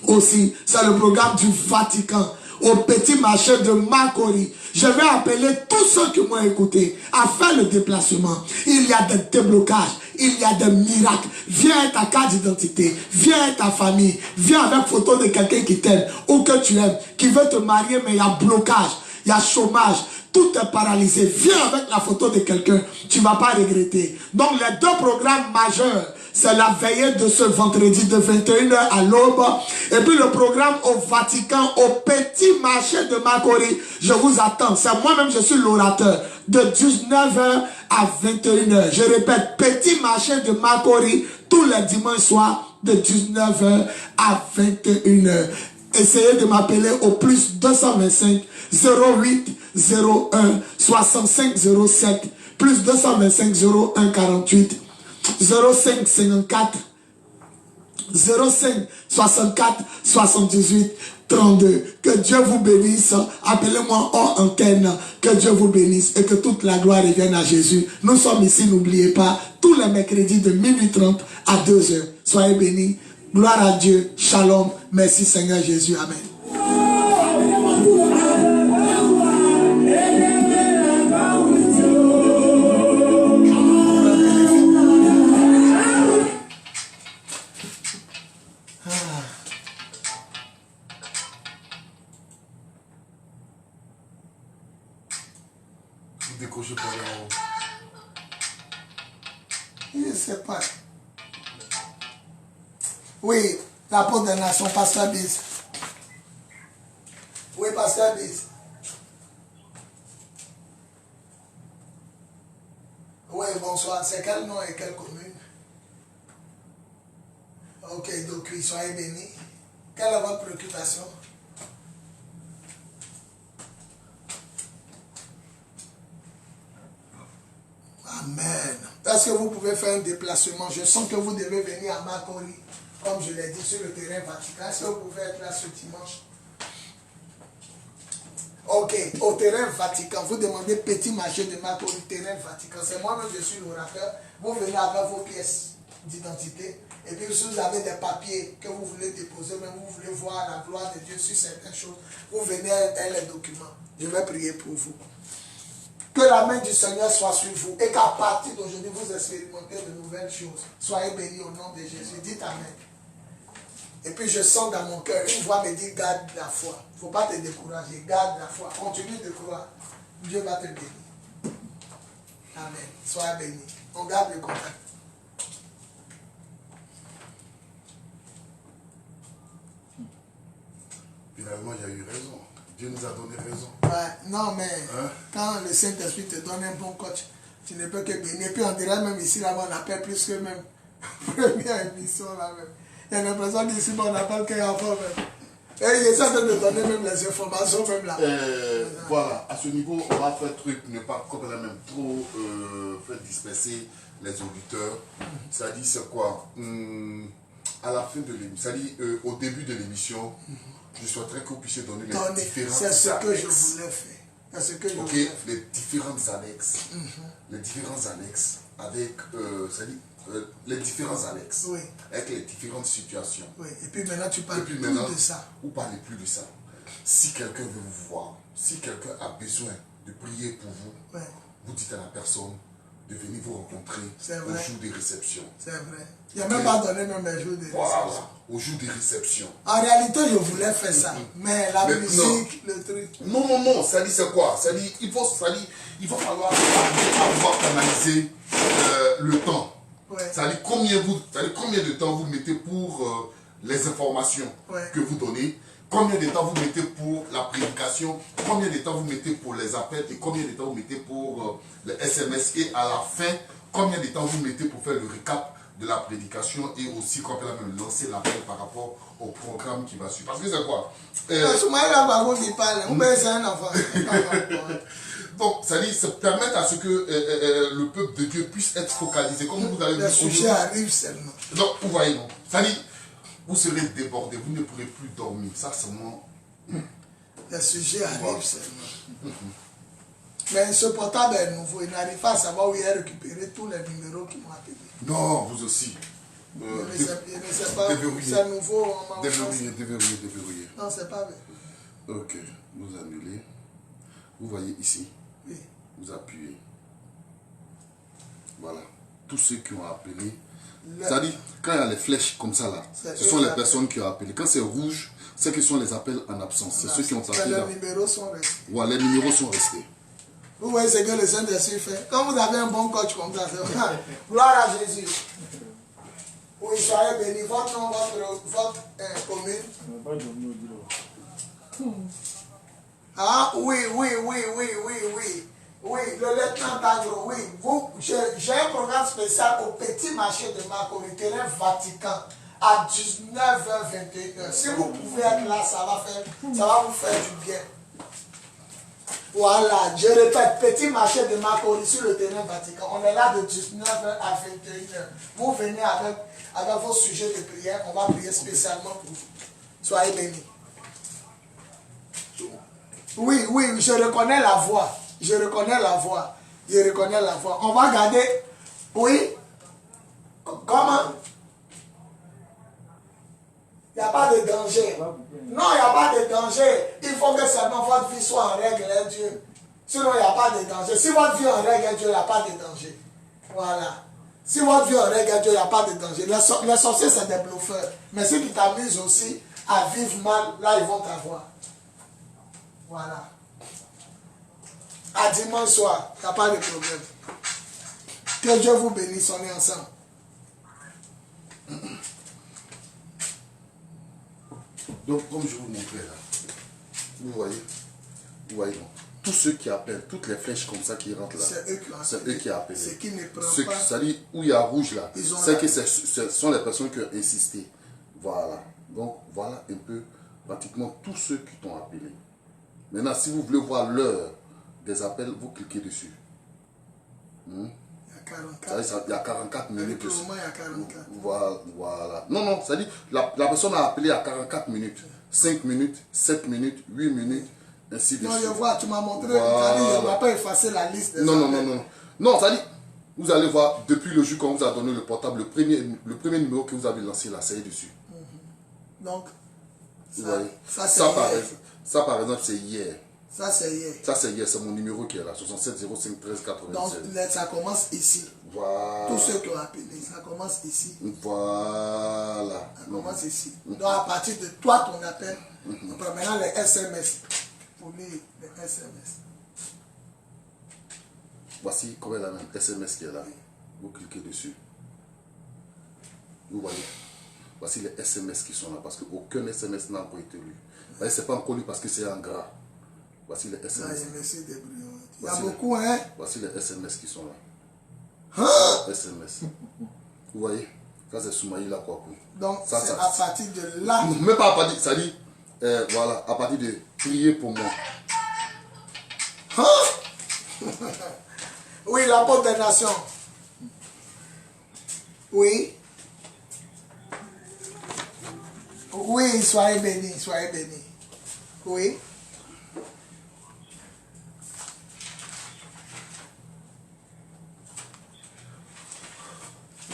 aussi, c'est le programme du Vatican, au Petit Marché de Makori. Je vais appeler tous ceux qui m'ont écouté à faire le déplacement. Il y a des déblocages, il y a des miracles. Viens avec ta carte d'identité, viens avec ta famille, viens avec photo de quelqu'un qui t'aime ou que tu aimes, qui veut te marier, mais il y a blocage, il y a chômage. Tout est paralysé. Viens avec la photo de quelqu'un. Tu ne vas pas regretter. Donc, les 2 programmes majeurs, c'est la veillée de ce vendredi de 21h à l'aube. Et puis, le programme au Vatican, au Petit Marché de Makori. Je vous attends. C'est moi-même, je suis l'orateur. De 19h à 21h. Je répète, Petit Marché de Makori, tous les dimanches soirs, de 19h à 21h. Essayez de m'appeler au plus 225 08 01 65 07 plus 225 01 48 05 54 05 64 78 32. Que Dieu vous bénisse. Appelez-moi hors antenne. Que Dieu vous bénisse et que toute la gloire revienne à Jésus. Nous sommes ici, n'oubliez pas, tous les mercredis de 12h30 à 2h. Soyez bénis. Gloire à Dieu. Shalom. Merci Seigneur Jésus. Amen. Vous décrochez pas là-haut. Je ne sais pas. Oui, l'apôtre des nations, pasteur Biz. Oui, pasteur Biz. Oui, bonsoir. C'est quel nom et quelle commune? Ok, donc oui, soyez bénis. Quelle est votre préoccupation? Amen. Est-ce que vous pouvez faire un déplacement? Je sens que vous devez venir à Makori, comme je l'ai dit, sur le terrain Vatican. Est-ce que vous pouvez être là ce dimanche? Ok, au terrain Vatican, vous demandez petit marché de Makori, terrain Vatican. C'est moi-même, je suis l'orateur. Vous venez avec vos pièces d'identité. Et puis si vous avez des papiers que vous voulez déposer, même vous voulez voir la gloire de Dieu sur certaines choses, vous venez avec les documents. Je vais prier pour vous. Que la main du Seigneur soit sur vous et qu'à partir d'aujourd'hui, vous expérimentez de nouvelles choses. Soyez bénis au nom de Jésus. Dites Amen. Et puis je sens dans mon cœur, une voix me dit garde la foi. Il ne faut pas te décourager, garde la foi. Continue de croire. Dieu va te bénir. Amen. Soyez bénis. On garde le contact. Finalement, il y a eu raison. Dieu nous a donné raison. Ouais, non, mais quand le Saint-Esprit te donne un bon coach, tu ne peux que bénir. Et puis on dirait même ici, là-bas, on appelle plus que même première émission, là même. Il y a l'impression qu'ici, on appelle qu'un enfant même. Et il essaie de nous donner même les informations même là. Voilà, à ce niveau, on va faire truc, ne pas comme la même trop faire disperser les auditeurs. C'est-à-dire, c'est quoi? À la fin de l'émission, c'est-à-dire au début de l'émission, je souhaiterais que vous puissiez donner les différentes annexes. C'est ce que je voulais faire. C'est ce que je voulais faire. Les différentes annexes. Les différentes annexes avec, c'est-à-dire les différents annexes. Oui. Avec les différentes situations. Oui. Et puis maintenant, tu parles plus de ça. Vous ne parlez plus de ça. Si quelqu'un veut vous voir, si quelqu'un a besoin de prier pour vous, vous dites à la personne de venir vous rencontrer au jour des réceptions. C'est vrai. Il n'y a même pas donné même les jours des réceptions. Voilà, au jour des réceptions. En réalité, je voulais faire ça. Mais la musique, le truc. Non, ça dit c'est quoi? Ça dit, il va falloir avoir canalisé le temps. Ça dit combien de temps vous mettez pour les informations que vous donnez, combien de temps vous mettez pour la prédication, combien de temps vous mettez pour les appels et combien de temps vous mettez pour les SMS et à la fin, combien de temps vous mettez pour faire le récap de la prédication et aussi quand on même lancer l'appel par rapport au programme qui va suivre. Parce que c'est quoi? C'est un enfant. Donc, ça dit, ça permet à ce que le peuple de Dieu puisse être focalisé. Comme vous avez dit. Le sujet arrive seulement. Donc, vous voyez, non. Ça dit, vous serez débordé, vous ne pourrez plus dormir. Ça, seulement. Le sujet arrive seulement. Mais ce portable est nouveau. Il n'arrive pas à savoir où il a récupéré tous les numéros qui m'ont appelé. Non, vous aussi. Je ne sais pas. C'est nouveau. Déverrouillé. Non, c'est pas vrai. Ok, vous annulez. Vous voyez ici. Oui. Vous appuyez. Voilà. Tous ceux qui ont appelé. C'est-à-dire, quand il y a les flèches comme ça là, ce sont les personnes qui ont appelé. Quand c'est rouge, c'est que ce sont les appels en absence. C'est ceux qui ont appelé là. Les numéros sont restés. Ouais, les numéros sont restés. Vous voyez ce que le Saint-Esprit fait. Quand vous avez un bon coach comme ça, c'est vrai. Gloire à Jésus. Oui, soyez bénis. Votre nom, votre commune. Ah, oui. Oui, le lieutenant Tagro, oui. J'ai un programme spécial au petit marché de Makori, terrain Vatican, à 19h21. Si vous pouvez être là, ça va vous faire du bien. Voilà, je répète, petit marché de Makori sur le terrain Vatican. On est là de 19h à 21h. Vous venez avec vos sujets de prière, on va prier spécialement pour vous. Soyez bénis. Oui, je reconnais la voix. Je reconnais la voix. On va garder. Oui. Comment? Il n'y a pas de danger. Non, il n'y a pas de danger. Il faut que seulement votre vie soit en règle, hein, Dieu. Sinon, il n'y a pas de danger. Si votre vie est en règle, Dieu, il n'y a pas de danger. Voilà. Si votre vie est en règle, Dieu, il n'y a pas de danger. Les sorciers, c'est des bluffeurs. Mais ceux qui t'amusent aussi à vivre mal, là, ils vont t'avoir. Voilà. À dimanche soir, il n'y a pas de problème. Que Dieu vous bénisse, on est ensemble. Donc, comme je vous montrais là, vous voyez non? Tous ceux qui appellent, toutes les flèches comme ça qui rentrent là, c'est eux qui appellent. Ceux qui ne prennent pas. C'est-à-dire, où il y a rouge là, c'est que ce sont les personnes qui ont insisté. Voilà. Donc, voilà un peu, pratiquement tous ceux qui t'ont appelé. Maintenant, si vous voulez voir l'heure des appels, vous cliquez dessus. 44. Il y a 44 minutes. Pour le moment, il y a 44. Voilà. Non, c'est-à-dire, la personne a appelé à 44 minutes. 5 minutes, 7 minutes, 8 minutes, ainsi de suite. Non, je vois, tu m'as montré, je ne vais pas effacer la liste des Non. Non, c'est-à-dire, vous allez voir, depuis le jour qu'on vous a donné le portable, le premier numéro que vous avez lancé là, c'est dessus. Donc, ça par exemple, c'est hier. Ça, c'est hier. Ça, c'est hier, c'est mon numéro qui est là, 67 05 13 87. Donc, ça commence ici. Voilà. Tous ceux qui ont appelé, ça commence ici. Voilà. Ça commence ici. Donc, à partir de toi, ton appel, on prend maintenant les SMS. Pour lire les SMS. Voici comme elle a un SMS qui est là. Vous cliquez dessus. Vous voyez. Voici les SMS qui sont là, parce qu'aucun SMS n'a encore été lu. Ce n'est pas encore lu parce que c'est en gras. Voici les SMS. Il y a beaucoup, hein? Voici les SMS qui sont là. Hein? SMS. Vous voyez? Ça, c'est Soumaïla Kwaku. Donc, c'est à partir de là. Non, même pas à partir. Ça dit, voilà, à partir de prier pour moi. Hein? Oui, l'apôtre des nations. Oui. Oui, soyez bénis, soyez bénis. Oui.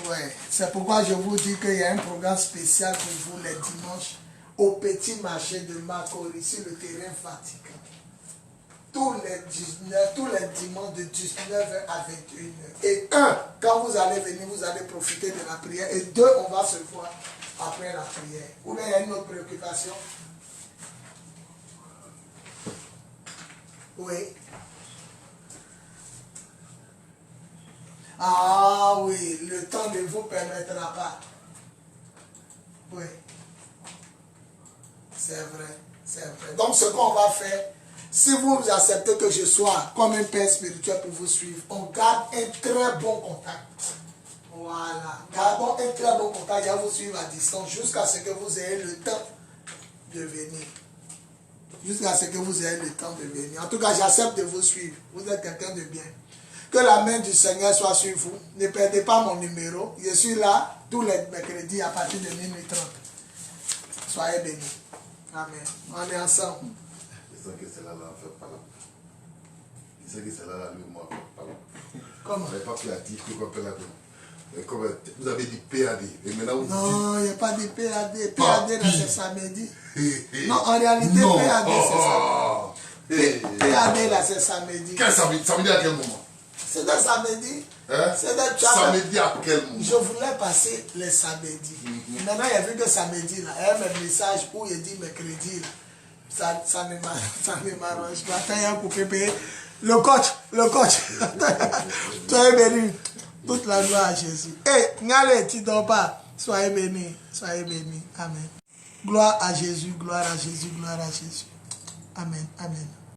Ouais, c'est pourquoi je vous dis qu'il y a un programme spécial pour vous les dimanches au petit marché de Makori sur le terrain Vatican. Tous les dimanches de 19h à 21h. Et quand vous allez venir, vous allez profiter de la prière. Et on va se voir après la prière. Ou bien il y a une autre préoccupation. Oui. Ah oui, le temps ne vous permettra pas. Oui. C'est vrai, c'est vrai. Donc ce qu'on va faire, si vous acceptez que je sois comme un père spirituel pour vous suivre, on garde un très bon contact. Voilà. Gardons un très bon contact. Je vais vous suivre à distance jusqu'à ce que vous ayez le temps de venir. Jusqu'à ce que vous ayez le temps de venir. En tout cas, j'accepte de vous suivre. Vous êtes quelqu'un de bien. Que la main du Seigneur soit sur vous. Ne perdez pas mon numéro. Je suis là tous les mercredis à partir de minuit 30. Soyez bénis. Amen. On est ensemble. Je sens que c'est là, on fait pas là. Je sais que c'est là, lui, moi, on fait pas là. Comment? On n'avait pas pu dire que qu'on fait là. Comme vous avez dit PAD. Et maintenant vous non, il n'y a pas de PAD. PAD, là, c'est samedi. Non, en réalité, PAD, c'est samedi. PAD, là, c'est samedi. Quel samedi? Samedi à quel moment? C'est un samedi. Hein? Samedi à quel moment? Je voulais passer les samedis. Maintenant, il y a vu que samedi, là, il y a un message où il dit mercredi. Là. Ça ne m'arrange pas. Attends, il y a un coupé payé. Le coach. Soyez bénis. Toute la gloire à Jésus. Eh, n'allez, tu dors pas. Soyez bénis. Soyez bénis. Amen. Gloire à Jésus, gloire à Jésus, gloire à Jésus. Amen, amen.